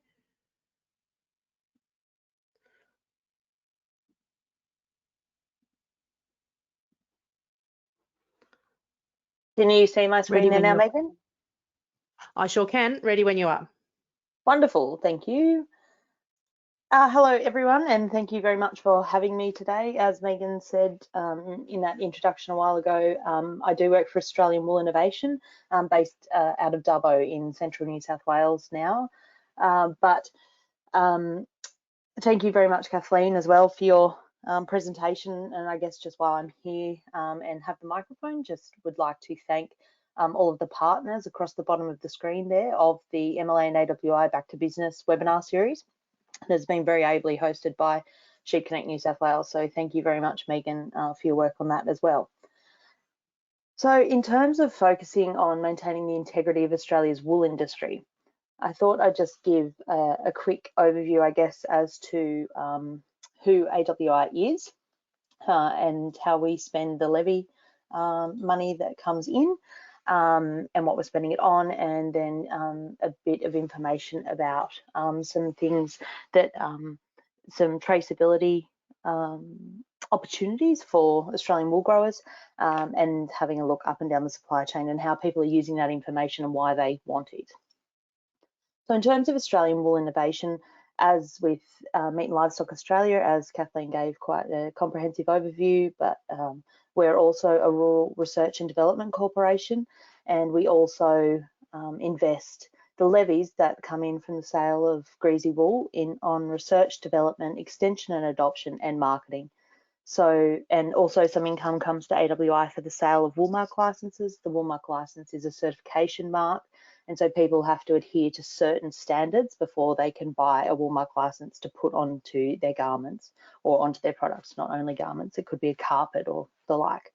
Can you see my screen there now, Megan? I sure can. Ready when you are. Wonderful, thank you. Hello, everyone, and thank you very much for having me today. As Megan said in that introduction a while ago, I do work for Australian Wool Innovation, based out of Dubbo in central New South Wales now. Thank you very much, Kathleen, as well for your presentation. And I guess just while I'm here and have the microphone, just would like to thank all of the partners across the bottom of the screen there of the MLA and AWI Back to Business webinar series. That's been very ably hosted by Sheep Connect New South Wales. So thank you very much, Megan, for your work on that as well. So in terms of focusing on maintaining the integrity of Australia's wool industry, I thought I'd just give a quick overview, I guess, as to who AWI is and how we spend the levy money that comes in and what we're spending it on, and then a bit of information about some things that, some traceability opportunities for Australian wool growers, and having a look up and down the supply chain and how people are using that information and why they want it. So in terms of Australian wool innovation, as with Meat and Livestock Australia, as Kathleen gave quite a comprehensive overview, but we're also a rural research and development corporation, and we also invest the levies that come in from the sale of greasy wool on research, development, extension and adoption and marketing. So, and also some income comes to AWI for the sale of Woolmark licenses. The Woolmark license is a certification mark, and so people have to adhere to certain standards before they can buy a Woolmark license to put onto their garments or onto their products, not only garments, it could be a carpet or the like.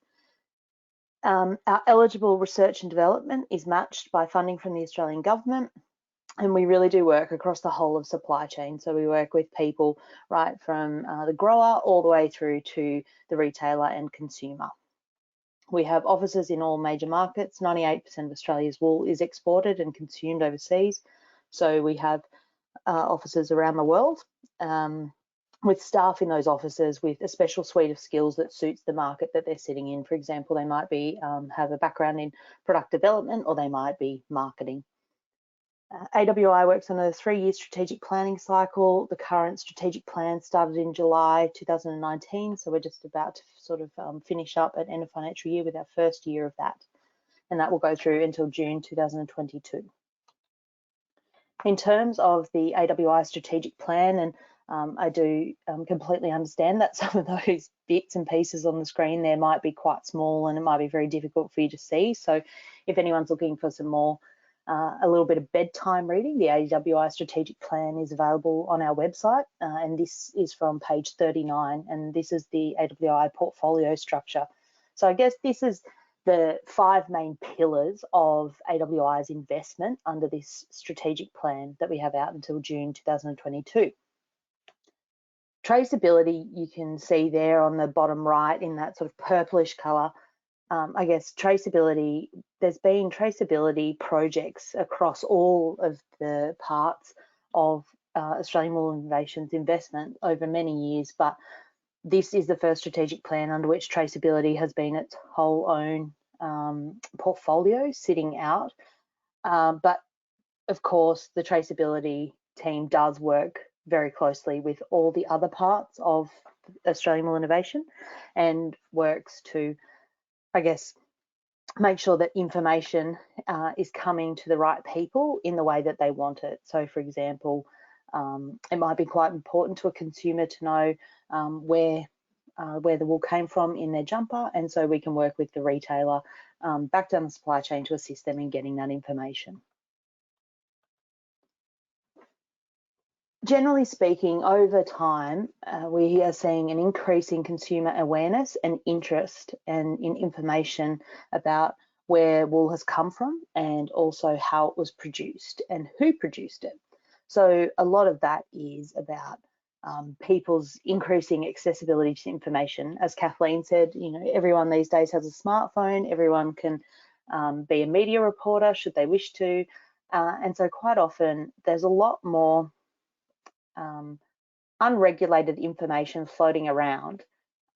Our eligible research and development is matched by funding from the Australian government. And we really do work across the whole of supply chain. So we work with people right from the grower all the way through to the retailer and consumer. We have offices in all major markets. 98% of Australia's wool is exported and consumed overseas. So we have offices around the world with staff in those offices with a special suite of skills that suits the market that they're sitting in. For example, they might be have a background in product development, or they might be marketing. AWI works on a 3-year strategic planning cycle. The current strategic plan started in July 2019, so we're just about to sort of finish up at end of financial year with our first year of that, and that will go through until June 2022. In terms of the AWI strategic plan, and I do completely understand that some of those bits and pieces on the screen there might be quite small and it might be very difficult for you to see. So if anyone's looking for some more a little bit of bedtime reading, the AWI Strategic Plan is available on our website, and this is from page 39, and this is the AWI portfolio structure. So I guess this is the 5 main pillars of AWI's investment under this strategic plan that we have out until June 2022. Traceability, you can see there on the bottom right in that sort of purplish colour. I guess traceability, there's been traceability projects across all of the parts of Australian Wool Innovations investment over many years, but this is the first strategic plan under which traceability has been its whole own portfolio sitting out. But of course, the traceability team does work very closely with all the other parts of Australian Wool Innovation and works to, I guess, make sure that information is coming to the right people in the way that they want it. So, for example, it might be quite important to a consumer to know where the wool came from in their jumper, and so we can work with the retailer back down the supply chain to assist them in getting that information. Generally speaking, over time, we are seeing an increase in consumer awareness and interest in information about where wool has come from and also how it was produced and who produced it. So a lot of that is about people's increasing accessibility to information. As Kathleen said, you know, everyone these days has a smartphone, everyone can be a media reporter should they wish to, and so quite often there's a lot more unregulated information floating around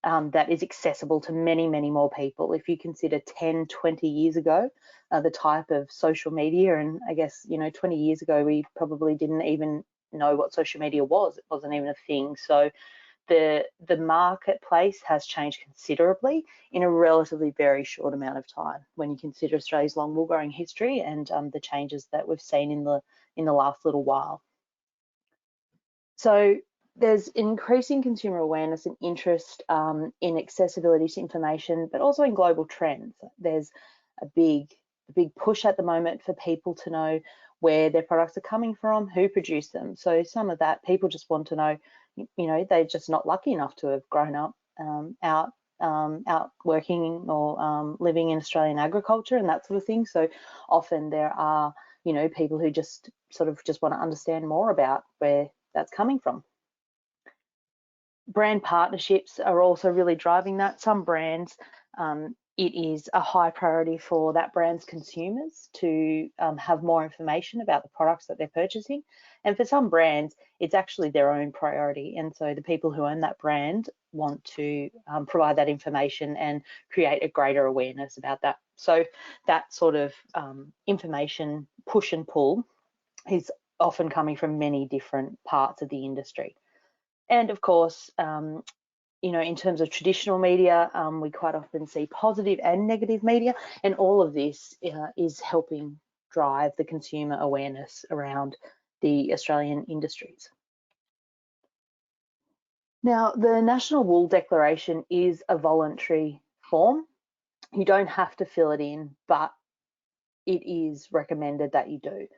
that is accessible to many, many more people. If you consider 10, 20 years ago, the type of social media, and I guess, you know, 20 years ago, we probably didn't even know what social media was. It wasn't even a thing. So the marketplace has changed considerably in a relatively very short amount of time when you consider Australia's long wool growing history and the changes that we've seen in the last little while. So there's increasing consumer awareness and interest in accessibility to information, but also in global trends. There's a big push at the moment for people to know where their products are coming from, who produced them. So some of that, people just want to know, you know, they're just not lucky enough to have grown up out working or living in Australian agriculture and that sort of thing. So often there are, you know, people who just sort of just want to understand more about where that's coming from. Brand partnerships are also really driving that. Some brands, it is a high priority for that brand's consumers to have more information about the products that they're purchasing. And for some brands, it's actually their own priority. And so the people who own that brand want to provide that information and create a greater awareness about that. So that sort of information push and pull is often coming from many different parts of the industry. And of course, you know, in terms of traditional media, we quite often see positive and negative media, and all of this is helping drive the consumer awareness around the Australian industries. Now, the National Wool Declaration is a voluntary form. You don't have to fill it in, but it is recommended that you do.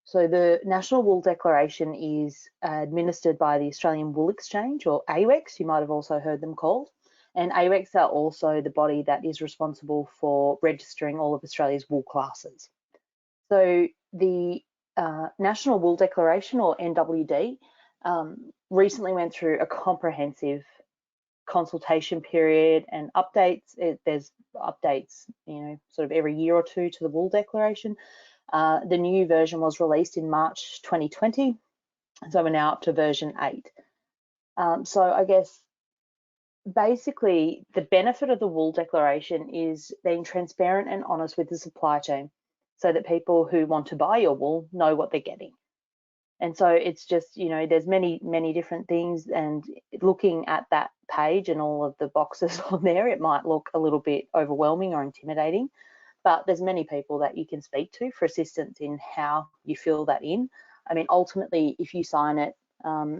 So the National Wool Declaration is administered by the Australian Wool Exchange, or AWEX, you might have also heard them called. And AWEX are also the body that is responsible for registering all of Australia's wool classes. So the National Wool Declaration, or NWD, recently went through a comprehensive consultation period and updates. There's updates, sort of every year or two to the Wool Declaration. The new version was released in March 2020, so we're now up to version 8. So I guess basically the benefit of the Wool Declaration is being transparent and honest with the supply chain, so that people who want to buy your wool know what they're getting. And so it's just, there's many different things, and looking at that page and all of the boxes on there, it might look a little bit overwhelming or intimidating, but there's many people that you can speak to for assistance in how you fill that in. I mean, ultimately, if you sign it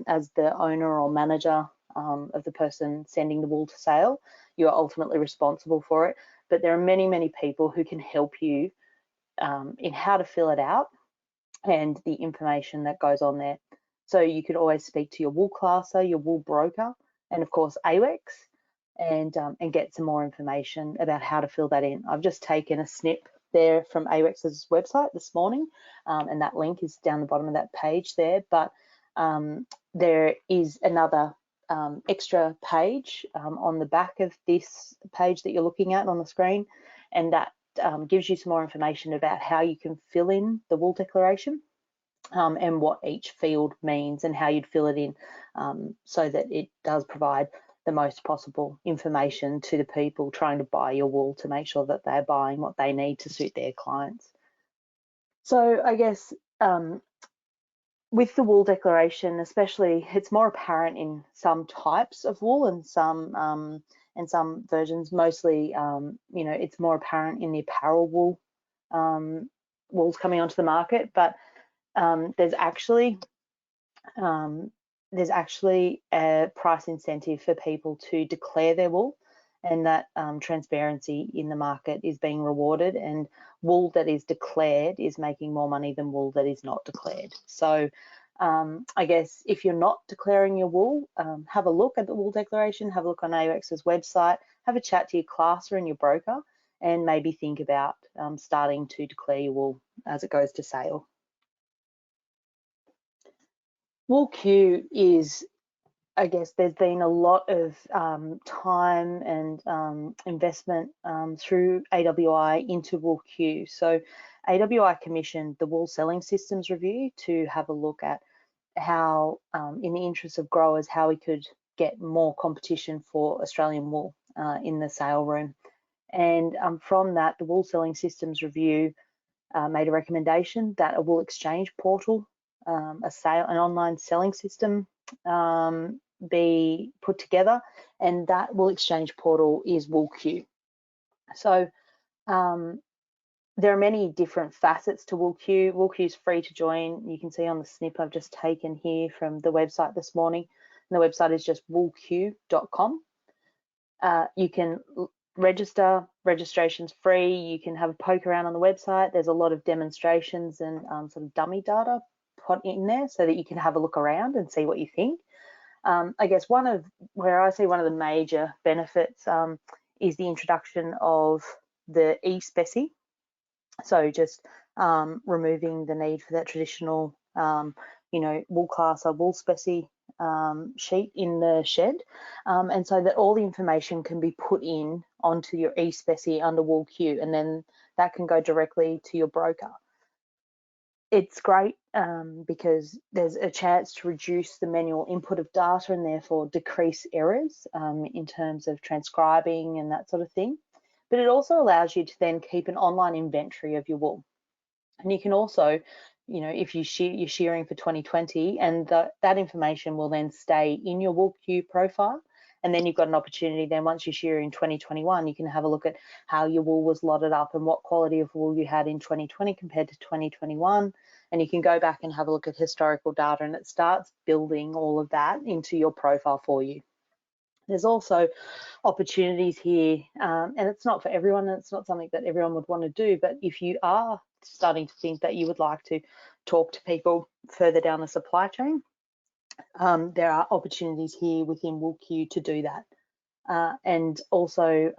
as the owner or manager of the person sending the wool to sale, you are ultimately responsible for it. But there are many people who can help you in how to fill it out and the information that goes on there. So you could always speak to your wool classer, your wool broker, and of course AWEX, and get some more information about how to fill that in. I've just taken a snip there from AWEX's website this morning, and that link is down the bottom of that page there. But there is another extra page on the back of this page that you're looking at on the screen, and that gives you some more information about how you can fill in the Wool Declaration and what each field means and how you'd fill it in, so that it does provide the most possible information to the people trying to buy your wool, to make sure that they're buying what they need to suit their clients. So I guess with the Wool Declaration, especially, it's more apparent in some types of wool and some versions. Mostly, it's more apparent in the apparel wool wools coming onto the market. But there's actually a price incentive for people to declare their wool, and that transparency in the market is being rewarded, and wool that is declared is making more money than wool that is not declared. So I guess if you're not declaring your wool, have a look at the Wool Declaration, have a look on AWEX's website, have a chat to your classer and your broker, and maybe think about starting to declare your wool as it goes to sale. Wool Q is, I guess there's been a lot of time and investment through AWI into Wool Q. So AWI commissioned the Wool Selling Systems Review to have a look at how, in the interest of growers, how we could get more competition for Australian wool in the sale room. And from that, the Wool Selling Systems Review made a recommendation that a wool exchange portal, an online selling system, be put together, and that wool exchange portal is Wool Q. So there are many different facets to Wool Q. Wool Q is free to join. You can see on the snip I've just taken here from the website this morning, and the website is just woolq.com. You can register. Registration's free. You can have a poke around on the website. There's a lot of demonstrations and sort of dummy data put in there so that you can have a look around and see what you think. I guess where I see one of the major benefits is the introduction of the eSpeci. So just removing the need for that traditional, wool classer, wool speci sheet in the shed, and so that all the information can be put in onto your eSpeci under Wool Q, and then that can go directly to your broker. It's great because there's a chance to reduce the manual input of data and therefore decrease errors in terms of transcribing and that sort of thing. But it also allows you to then keep an online inventory of your wool. And you can also, if you're shearing for 2020, and that information will then stay in your Wool Q profile. And then you've got an opportunity then, once you shear in 2021, you can have a look at how your wool was lotted up and what quality of wool you had in 2020 compared to 2021. And you can go back and have a look at historical data, and it starts building all of that into your profile for you. There's also opportunities here, and it's not for everyone, and it's not something that everyone would want to do, but if you are starting to think that you would like to talk to people further down the supply chain, there are opportunities here within Wool Q to do that. And also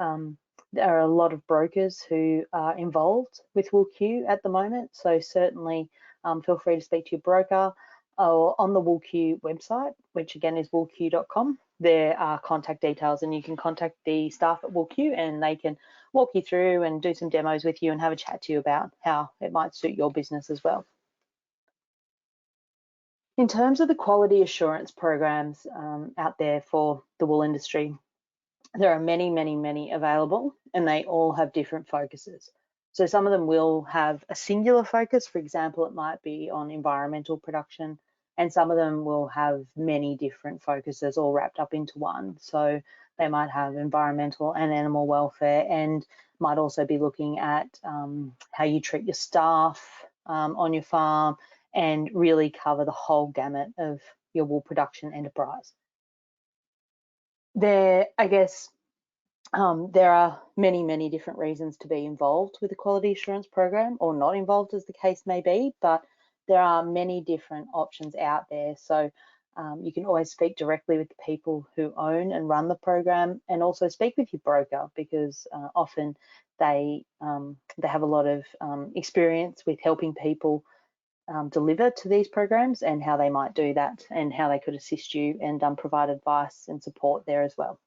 there are a lot of brokers who are involved with Wool Q at the moment, so certainly feel free to speak to your broker, or on the WoolQ website, which again is woolq.com. There are contact details, and you can contact the staff at WoolQ and they can walk you through and do some demos with you and have a chat to you about how it might suit your business as well. In terms of the quality assurance programs out there for the wool industry, there are many available, and they all have different focuses. So some of them will have a singular focus. For example, it might be on environmental production, and some of them will have many different focuses all wrapped up into one. So they might have environmental and animal welfare, and might also be looking at how you treat your staff on your farm, and really cover the whole gamut of your wool production enterprise. There are many different reasons to be involved with the quality assurance program, or not involved as the case may be, but there are many different options out there. So you can always speak directly with the people who own and run the program, and also speak with your broker, because often they have a lot of experience with helping people deliver to these programs, and how they might do that, and how they could assist you and provide advice and support there as well.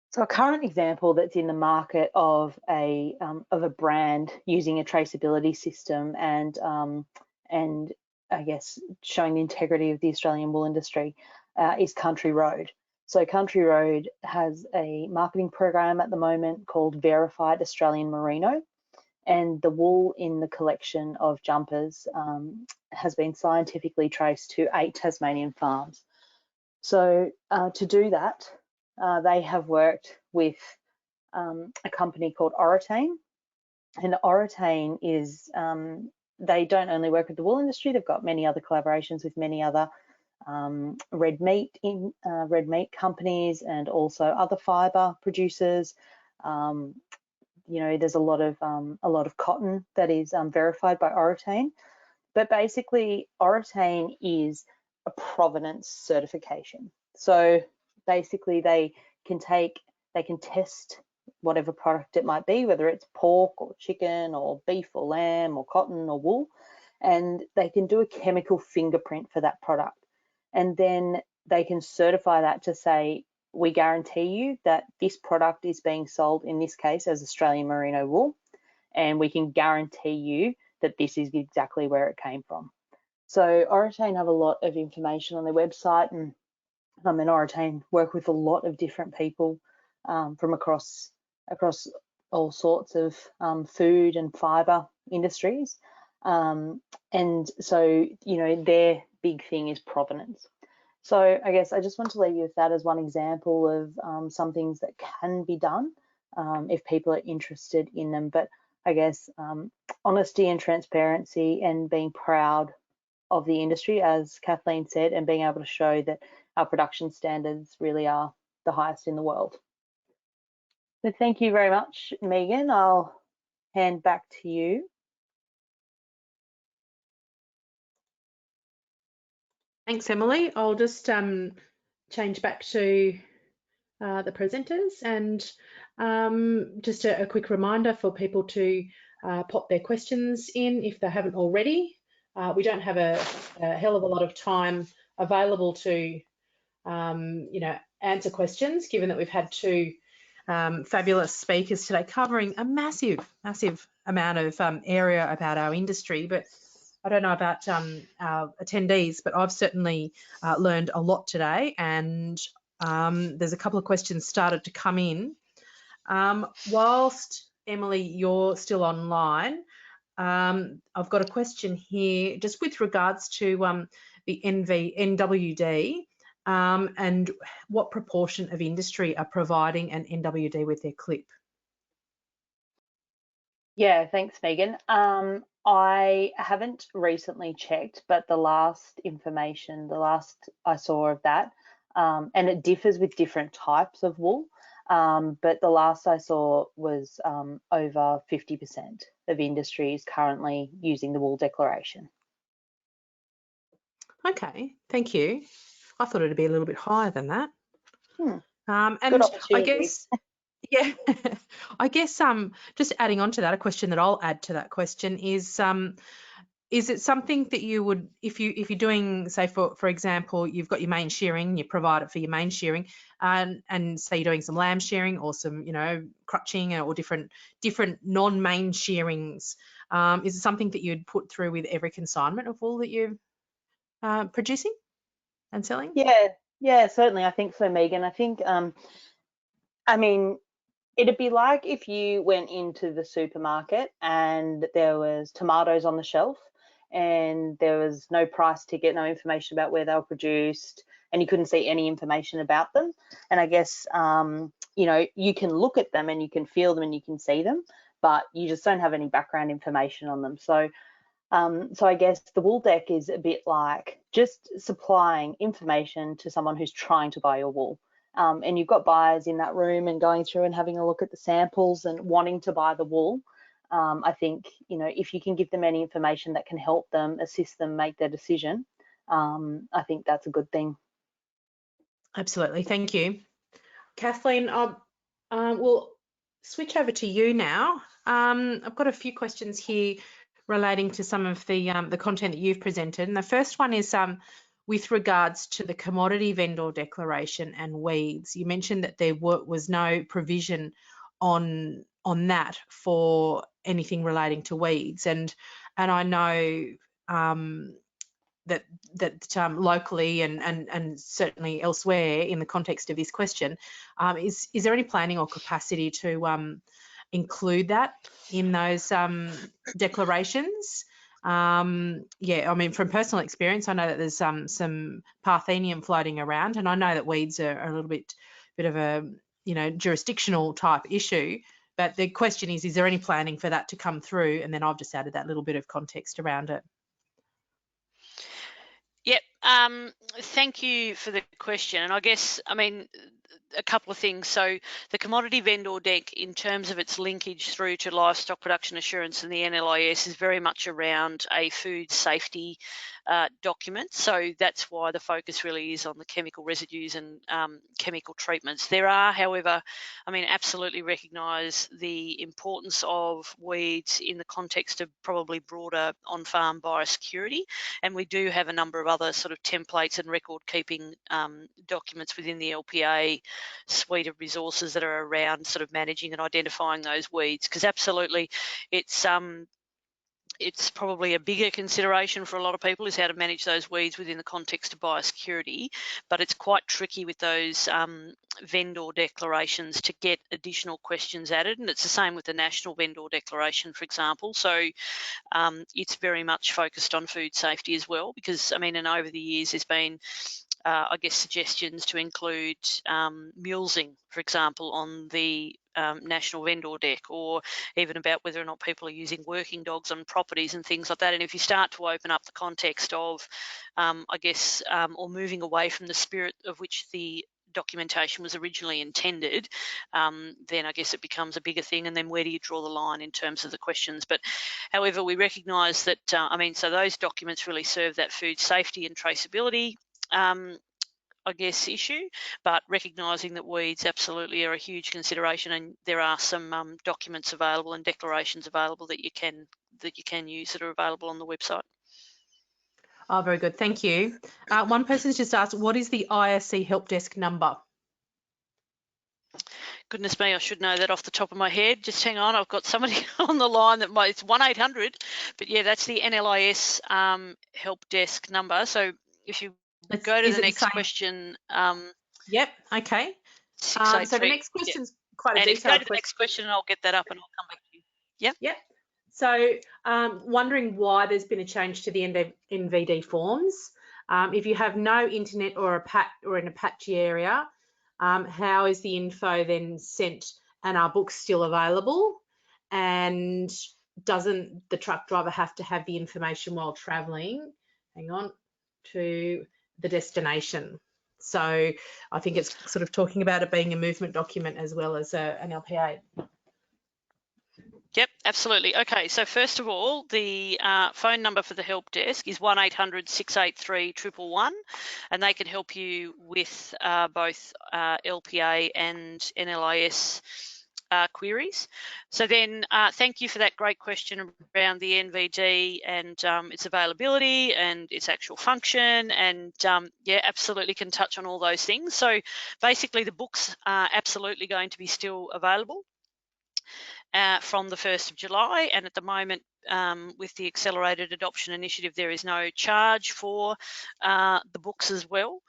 So a current example that's in the market of a brand using a traceability system and I guess showing the integrity of the Australian wool industry is Country Road. So Country Road has a marketing program at the moment called Verified Australian Merino, and the wool in the collection of jumpers has been scientifically traced to 8 Tasmanian farms. So to do that, they have worked with a company called Oritain, and Oritain is, they don't only work with the wool industry, they've got many other collaborations with many other red meat companies, and also other fibre producers. You know, there's a lot of cotton that is verified by Oritain, but basically Oritain is a provenance certification. So basically they can test whatever product it might be, whether it's pork or chicken or beef or lamb or cotton or wool, and they can do a chemical fingerprint for that product, and then they can certify that to say, we guarantee you that this product is being sold, in this case, as Australian merino wool, and we can guarantee you that this is exactly where it came from. So Oritain have a lot of information on their website, and Oritain work with a lot of different people from across all sorts of food and fibre industries. And so, you know, their big thing is provenance. So I guess I just want to leave you with that as one example of some things that can be done if people are interested in them. But I guess honesty and transparency, and being proud of the industry, as Kathleen said, and being able to show that our production standards really are the highest in the world. So thank you very much, Megan. I'll hand back to you. Thanks, Emily. I'll just change back to the presenters, and just a quick reminder for people to pop their questions in if they haven't already. We don't have a hell of a lot of time available to you know, answer questions, given that we've had 2 fabulous speakers today covering a massive amount of area about our industry. But I don't know about our attendees, but I've certainly learned a lot today, and there's a couple of questions started to come in. Whilst, Emily, you're still online, I've got a question here just with regards to the NWD and what proportion of industry are providing an NWD with their clip. Yeah, thanks, Megan. I haven't recently checked, but the last I saw of that, and it differs with different types of wool, but the last I saw was over 50% of industry is currently using the wool declaration. Okay, thank you. I thought it'd be a little bit higher than that. Good And I opportunity. guess, Yeah, I guess just adding on to that, a question that I'll add to that question is it something that you would, if you're doing, say for example, you've got your main shearing, you provide it for your main shearing, and say you're doing some lamb shearing or some, you know, crutching or different non-main shearings, is it something that you'd put through with every consignment of wool that you're producing and selling? Yeah, certainly. I think so, Megan. I think, I mean, it'd be like if you went into the supermarket and there was tomatoes on the shelf and there was no price ticket, no information about where they were produced, and you couldn't see any information about them. And I guess, you know, you can look at them and you can feel them and you can see them, but you just don't have any background information on them. So I guess the wool deck is a bit like just supplying information to someone who's trying to buy your wool. And you've got buyers in that room and going through and having a look at the samples and wanting to buy the wool. I think, you know, if you can give them any information that can help them, assist them make their decision, I think that's a good thing. Absolutely, thank you. Kathleen, we'll switch over to you now. I've got a few questions here relating to some of the content that you've presented. And the first one is with regards to the commodity vendor declaration and weeds. You mentioned that there was no provision on that for anything relating to weeds, and I know that locally and certainly elsewhere in the context of this question, is there any planning or capacity to include that in those declarations? Yeah, I mean, from personal experience, I know that there's some Parthenium floating around, and I know that weeds are a little bit of a, you know, jurisdictional type issue. But the question is there any planning for that to come through? And then I've just added that little bit of context around it. Yep. Thank you for the question. And I guess, I mean, a couple of things. So the commodity vendor deck, in terms of its linkage through to livestock production assurance and the NLIS, is very much around a food safety document. So that's why the focus really is on the chemical residues and chemical treatments. There are, however, I mean, absolutely recognise the importance of weeds in the context of probably broader on-farm biosecurity. And we do have a number of other sort of templates and record keeping documents within the LPA suite of resources that are around sort of managing and identifying those weeds, because absolutely it's probably a bigger consideration for a lot of people is how to manage those weeds within the context of biosecurity, but it's quite tricky with those vendor declarations to get additional questions added, and it's the same with the national vendor declaration, for example. So it's very much focused on food safety as well, because I mean, and over the years there's been I guess suggestions to include mulesing, for example, on the national vendor deck, or even about whether or not people are using working dogs on properties and things like that. And if you start to open up the context of, I guess, or moving away from the spirit of which the documentation was originally intended, then I guess it becomes a bigger thing. And then where do you draw the line in terms of the questions? But however, we recognise that, I mean, so those documents really serve that food safety and traceability I guess issue, but recognising that weeds absolutely are a huge consideration, and there are some documents available and declarations available that you can use that are available on the website. Oh, very good, thank you. One person's just asked, what is the ISC help desk number? Goodness me, I should know that off the top of my head. Just hang on, I've got somebody on the line that might, it's 1-800, but yeah, that's the NLIS help desk number. So if you go to the next question. Yep, okay. So the next question's quite a detailed question. And if you go to the next question, I'll get that up and I'll come back to you. Yep. Yep. So wondering why there's been a change to the NVD forms. If you have no internet or an Apache area, how is the info then sent, and are books still available? And doesn't the truck driver have to have the information while travelling? Hang on, to the destination. So I think it's sort of talking about it being a movement document as well as an LPA. Yep, absolutely. Okay, so first of all, the phone number for the help desk is 1-800 683 111, and they can help you with both LPA and NLIS queries. So then thank you for that great question around the NVD and its availability and its actual function, and yeah, absolutely can touch on all those things. So basically the books are absolutely going to be still available from the 1st of July, and at the moment with the Accelerated Adoption Initiative there is no charge for the books as well.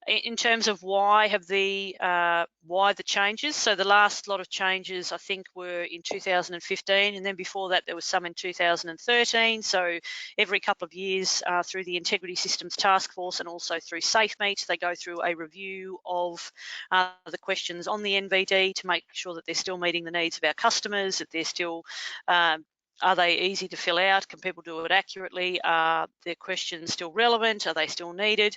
In terms of why the changes, so the last lot of changes I think were in 2015, and then before that there was some in 2013. So every couple of years through the Integrity Systems Task Force and also through SafeMeet, they go through a review of the questions on the NVD to make sure that they're still meeting the needs of our customers, that they're still are they easy to fill out? Can people do it accurately? Are their questions still relevant? Are they still needed?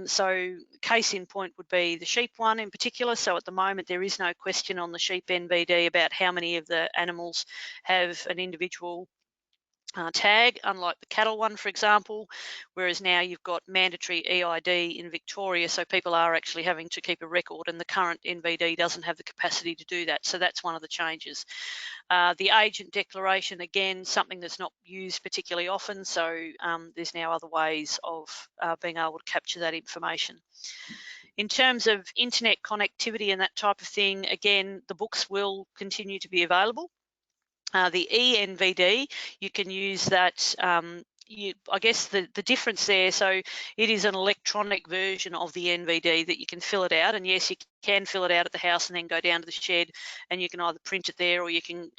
So case in point would be the sheep one in particular. So at the moment there is no question on the sheep NVD about how many of the animals have an individual tag, unlike the cattle one, for example, whereas now you've got mandatory EID in Victoria, so people are actually having to keep a record, and the current NVD doesn't have the capacity to do that. So that's one of the changes. The agent declaration, again, something that's not used particularly often, so there's now other ways of being able to capture that information. In terms of internet connectivity and that type of thing, again, the books will continue to be available. The eNVD, you can use that. I guess the difference there, so it is an electronic version of the NVD that you can fill it out, and yes, you can fill it out at the house and then go down to the shed and you can either print it there or you can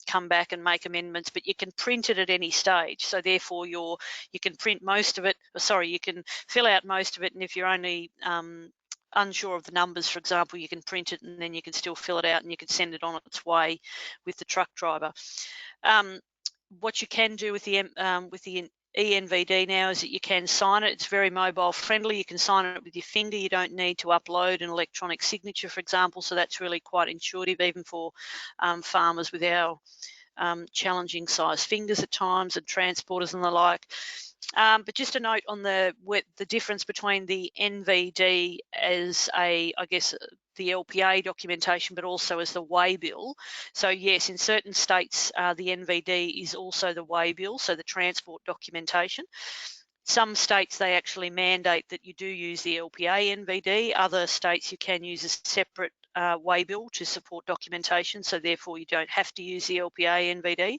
come back and make amendments, but you can print it at any stage. So therefore you can print most of it, you can fill out most of it, and if you're only unsure of the numbers, for example, you can print it and then you can still fill it out and you can send it on its way with the truck driver. What you can do with the eNVD now is that you can sign it. It's very mobile friendly. You can sign it with your finger. You don't need to upload an electronic signature, for example, so that's really quite intuitive even for farmers with our challenging size fingers at times and transporters and the like. But just a note on the difference between the NVD as I guess the LPA documentation, but also as the waybill. So yes, in certain states, the NVD is also the waybill, so the transport documentation. Some states, they actually mandate that you do use the LPA NVD. Other states, you can use a separate waybill to support documentation, so therefore you don't have to use the LPA NVD.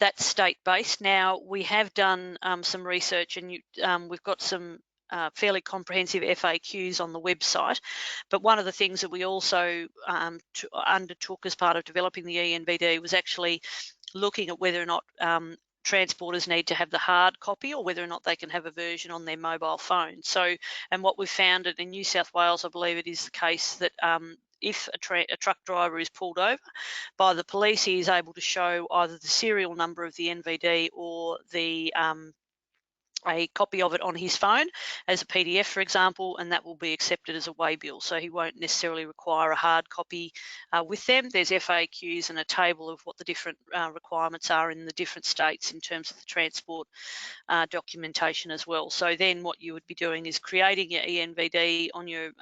That's state-based. Now, we have done some research, and we've got some fairly comprehensive FAQs on the website. But one of the things that we also undertook as part of developing the eNVD was actually looking at whether or not transporters need to have the hard copy or whether or not they can have a version on their mobile phone. So, and what we've found in New South Wales, I believe it is the case that if a truck driver is pulled over by the police, he is able to show either the serial number of the NVD or the a copy of it on his phone as a PDF, for example, and that will be accepted as a waybill. So he won't necessarily require a hard copy with them. There's FAQs and a table of what the different requirements are in the different states in terms of the transport documentation as well. So then what you would be doing is creating your eNVD on your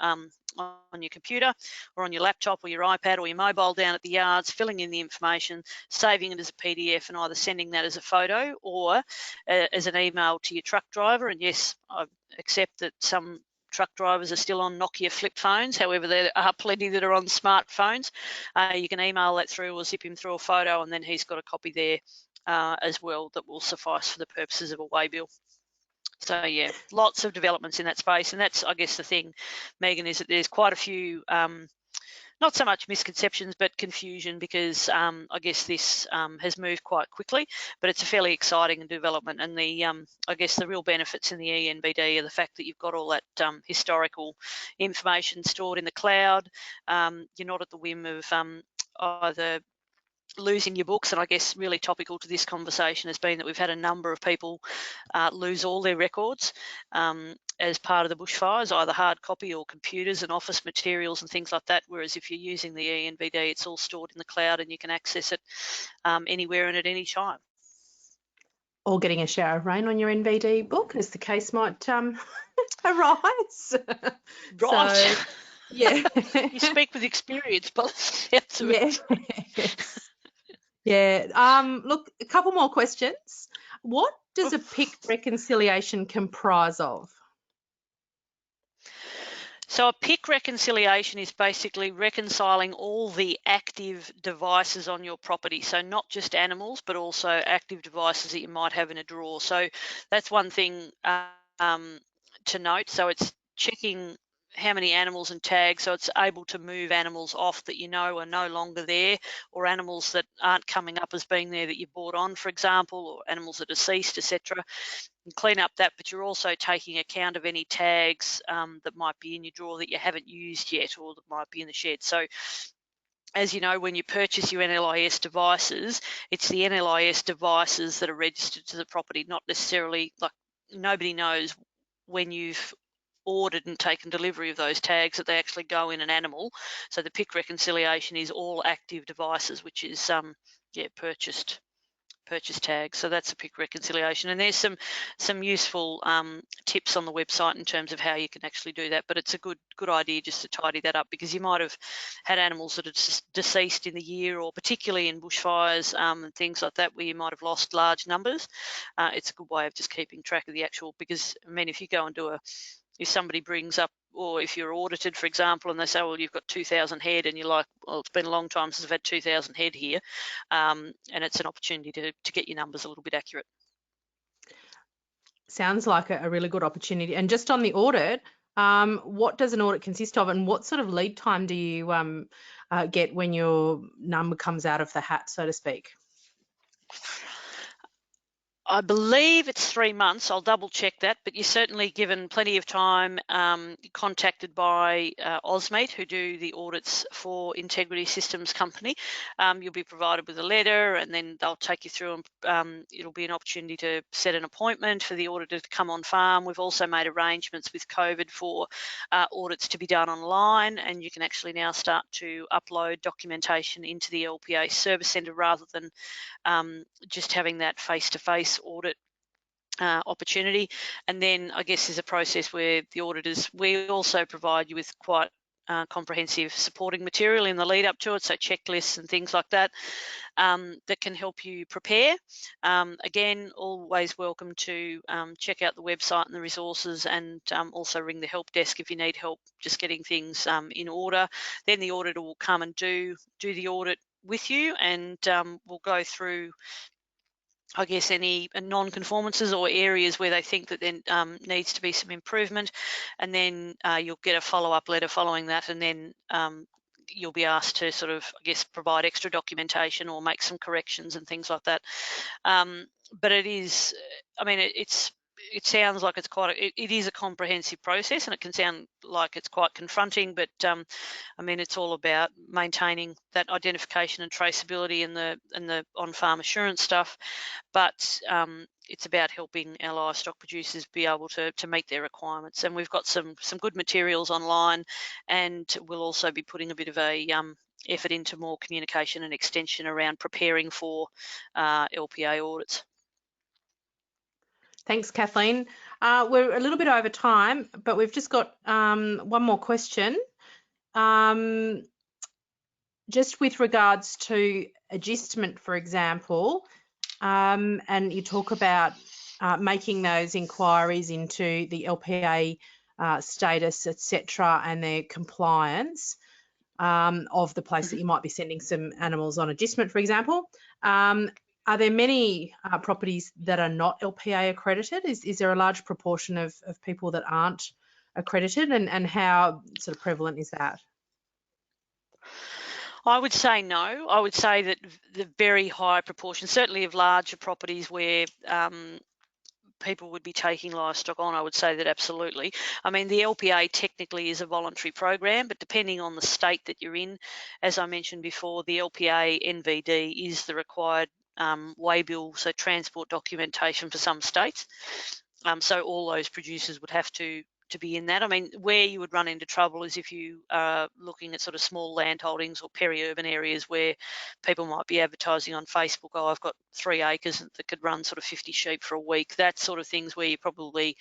computer or on your laptop or your iPad or your mobile down at the yards, filling in the information, saving it as a PDF and either sending that as a photo or as an email to your truck driver. And yes, I accept that some truck drivers are still on Nokia flip phones. However, there are plenty that are on smartphones. You can email that through or zip him through a photo, and then he's got a copy there as well that will suffice for the purposes of a waybill. So yeah, lots of developments in that space, and that's, I guess, the thing, Megan, is that there's quite a few, not so much misconceptions, but confusion, because I guess this has moved quite quickly, but it's a fairly exciting development. And the, I guess, the real benefits in the eNVD are the fact that you've got all that historical information stored in the cloud. You're not at the whim of either losing your books, and I guess really topical to this conversation has been that we've had a number of people lose all their records as part of the bushfires, either hard copy or computers and office materials and things like that, whereas if you're using the eNVD, it's all stored in the cloud and you can access it anywhere and at any time. Or getting a shower of rain on your NVD book, as the case might arise. Right. So, Yeah. You speak with experience, but Yeah. Yeah. Look, a couple more questions. What does a PIC reconciliation comprise of? So a PIC reconciliation is basically reconciling all the active devices on your property. So not just animals, but also active devices that you might have in a drawer. So that's one thing to note. So it's checking how many animals and tags, so it's able to move animals off that you know are no longer there, or animals that aren't coming up as being there that you bought on, for example, or animals that are deceased, etc. And clean up that, but you're also taking account of any tags that might be in your drawer that you haven't used yet, or that might be in the shed. So as you know, when you purchase your NLIS devices, it's the NLIS devices that are registered to the property, not necessarily, like, nobody knows when you've ordered and taken delivery of those tags that they actually go in an animal. So the PIC reconciliation is all active devices, which is purchased tags. So that's a PIC reconciliation, and there's some useful tips on the website in terms of how you can actually do that. But it's a good idea just to tidy that up, because you might have had animals that are deceased in the year, or particularly in bushfires and things like that, where you might have lost large numbers. It's a good way of just keeping track of the actual, because I mean, if you go and if somebody brings up, or if you're audited, for example, and they say, well, you've got 2,000 head, and you're like, well, it's been a long time since I've had 2,000 head here, and it's an opportunity to get your numbers a little bit accurate. Sounds like a really good opportunity. And just on the audit, what does an audit consist of, and what sort of lead time do you get when your number comes out of the hat, so to speak? I believe it's 3 months. I'll double check that, but you're certainly given plenty of time. Contacted by Ausmeet, who do the audits for Integrity Systems Company. You'll be provided with a letter, and then they'll take you through, and it'll be an opportunity to set an appointment for the auditor to come on farm. We've also made arrangements with COVID for audits to be done online, and you can actually now start to upload documentation into the LPA Service Centre, rather than just having that face-to-face audit opportunity. And then I guess there's a process where the auditors, we also provide you with quite comprehensive supporting material in the lead up to it, so checklists and things like that, that can help you prepare. Again, always welcome to check out the website and the resources, and also ring the help desk if you need help just getting things in order. Then the auditor will come and do the audit with you, and we'll go through, I guess, any non-conformances or areas where they think that there needs to be some improvement, and then you'll get a follow-up letter following that, and then you'll be asked to sort of, I guess, provide extra documentation or make some corrections and things like that. But it is, I mean, it sounds like it's it is a comprehensive process, and it can sound like it's quite confronting, but I mean, it's all about maintaining that identification and traceability and the on-farm assurance stuff, but it's about helping our livestock producers be able to meet their requirements. And we've got some good materials online, and we'll also be putting a bit of a effort into more communication and extension around preparing for LPA audits. Thanks, Kathleen. We're a little bit over time, but we've just got one more question. Just with regards to Agistment, for example, and you talk about making those inquiries into the LPA status, etc., and their compliance of the place that you might be sending some animals on Agistment, for example. Are there many properties that are not LPA accredited? Is there a large proportion of people that aren't accredited, and how sort of prevalent is that? I would say no. I would say that the very high proportion, certainly of larger properties where people would be taking livestock on, I would say that absolutely. I mean, the LPA technically is a voluntary program, but depending on the state that you're in, as I mentioned before, the LPA NVD is the required waybill, so transport documentation for some states. So all those producers would have to to be in that. I mean, where you would run into trouble is if you are looking at sort of small land holdings or peri-urban areas where people might be advertising on Facebook, oh, I've got 3 acres that could run sort of 50 sheep for a week. That sort of things where you're probably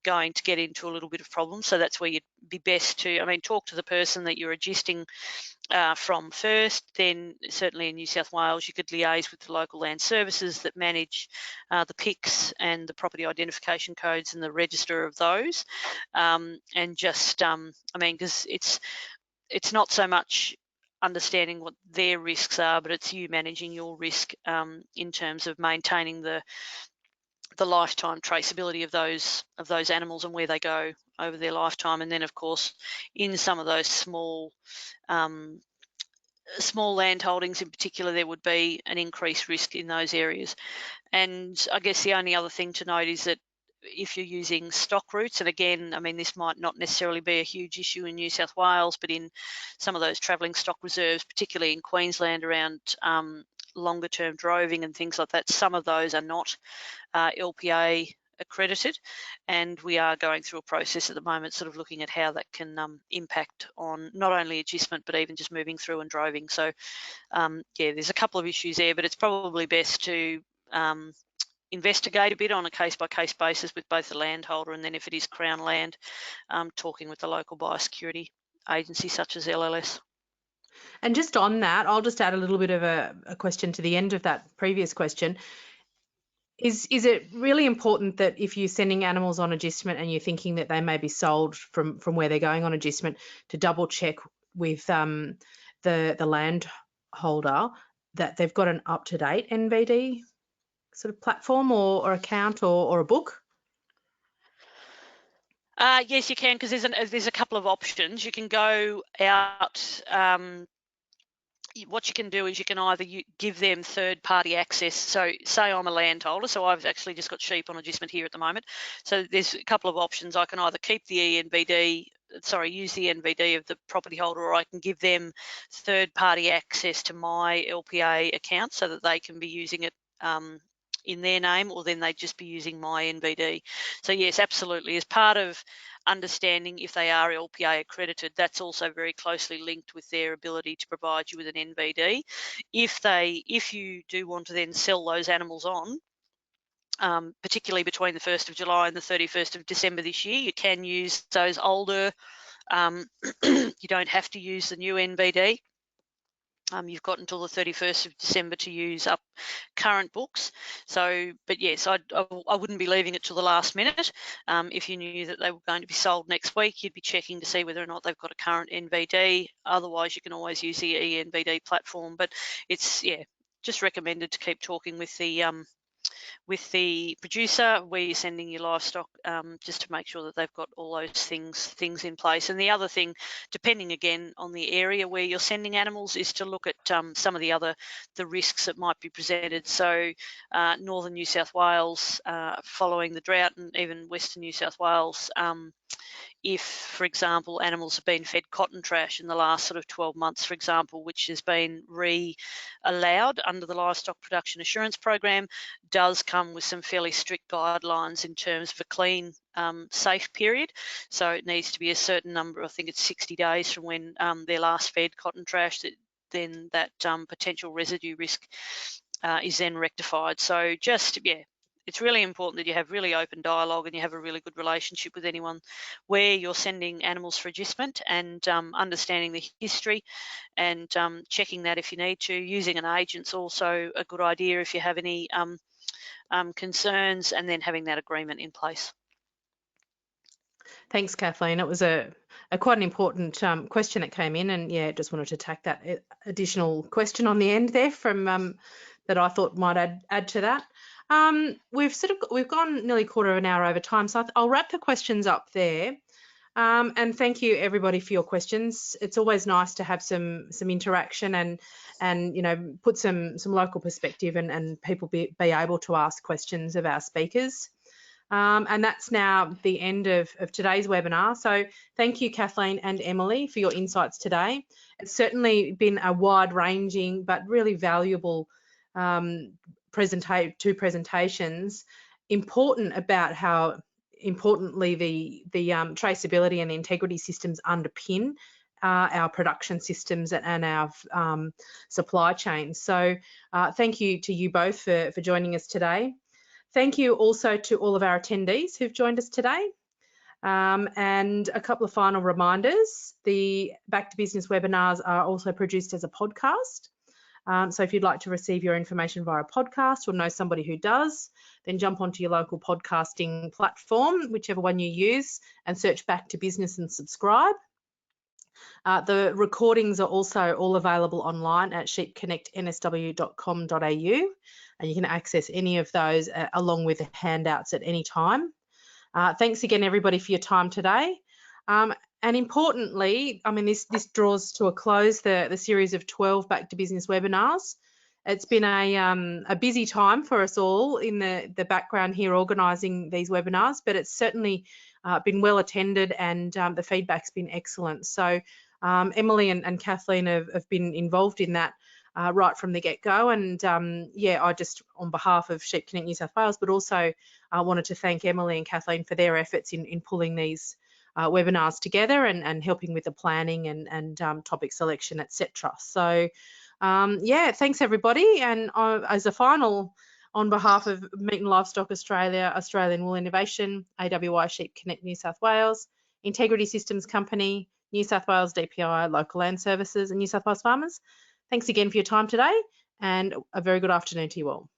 going to get into a little bit of problem. So that's where you'd be best to, I mean, talk to the person that you're agisting from first. Then certainly in New South Wales you could liaise with the local land services that manage the PICs and the property identification codes and the register of those, and just I mean, because it's not so much understanding what their risks are, but it's you managing your risk in terms of maintaining the lifetime traceability of those animals and where they go over their lifetime. And then of course in some of those small land holdings in particular, there would be an increased risk in those areas. And I guess the only other thing to note is that if you're using stock routes, and again, I mean, this might not necessarily be a huge issue in New South Wales, but in some of those travelling stock reserves, particularly in Queensland around longer term droving and things like that, some of those are not LPA accredited, and we are going through a process at the moment sort of looking at how that can impact on not only agistment but even just moving through and droving. So yeah, there's a couple of issues there, but it's probably best to investigate a bit on a case-by-case basis with both the landholder and then if it is Crown land, talking with the local biosecurity agency such as LLS. And just on that, I'll just add a little bit of a question to the end of that previous question. Is it really important that if you're sending animals on agistment and you're thinking that they may be sold from where they're going on agistment, to double check with the landholder that they've got an up-to-date NVD sort of platform or account or a book? Yes, you can, because there's a couple of options. You can go out. What you can do is you can either give them third-party access. So say I'm a landholder, so I've actually just got sheep on agistment here at the moment. So there's a couple of options. I can either keep the use the NVD of the property holder, or I can give them third-party access to my LPA account so that they can be using it in their name, or then they'd just be using my NVD. So yes, absolutely. As part of understanding if they are LPA accredited, that's also very closely linked with their ability to provide you with an NVD. If you do want to then sell those animals on, particularly between the 1st of July and the 31st of December this year, you can use those older, you don't have to use the new NVD. You've got until the 31st of December to use up current books. So, but yes, I wouldn't be leaving it till the last minute. If you knew that they were going to be sold next week, you'd be checking to see whether or not they've got a current NVD. Otherwise, you can always use the eNVD platform. But it's, yeah, just recommended to keep talking with the producer where you're sending your livestock, just to make sure that they've got all those things in place. And the other thing, depending again on the area where you're sending animals, is to look at some of the risks that might be presented. So northern New South Wales, following the drought, and even western New South Wales, if, for example, animals have been fed cotton trash in the last sort of 12 months, for example, which has been allowed under the Livestock Production Assurance Program, does come with some fairly strict guidelines in terms of a clean, safe period. So it needs to be a certain number, I think it's 60 days from when they're last fed cotton trash, then that potential residue risk is then rectified. So just, yeah, it's really important that you have really open dialogue and you have a really good relationship with anyone where you're sending animals for agistment, and understanding the history and checking that if you need to. Using an agent's also a good idea if you have any concerns, and then having that agreement in place. Thanks, Kathleen. It was a quite an important question that came in, and yeah, just wanted to tack that additional question on the end there from that I thought might add to that. We've gone nearly a quarter of an hour over time, so I'll wrap the questions up there. And thank you everybody for your questions. It's always nice to have some interaction and you know, put some local perspective and people be able to ask questions of our speakers. And that's now the end of today's webinar. So thank you, Kathleen and Emily, for your insights today. It's certainly been a wide-ranging but really valuable two presentations, important about how importantly, the traceability and the integrity systems underpin our production systems and our supply chain. So thank you to you both for joining us today. Thank you also to all of our attendees who've joined us today. And a couple of final reminders. The Back to Business webinars are also produced as a podcast. So if you'd like to receive your information via a podcast or know somebody who does, then jump onto your local podcasting platform, whichever one you use, and search Back to Business and subscribe. The recordings are also all available online at sheepconnectnsw.com.au, and you can access any of those along with the handouts at any time. Thanks again, everybody, for your time today. And importantly, I mean, this draws to a close the series of 12 Back to Business webinars. It's been a busy time for us all in the background here organising these webinars, but it's certainly been well attended, and the feedback's been excellent. So Emily and Kathleen have been involved in that right from the get-go, and yeah, I just, on behalf of Sheep Connect New South Wales, but also wanted to thank Emily and Kathleen for their efforts in pulling these webinars together and helping with the planning and topic selection, etc. So yeah, thanks everybody. And as a final, on behalf of Meat and Livestock Australia, Australian Wool Innovation, AWI Sheep Connect New South Wales, Integrity Systems Company, New South Wales DPI, Local Land Services and New South Wales Farmers, thanks again for your time today, and a very good afternoon to you all.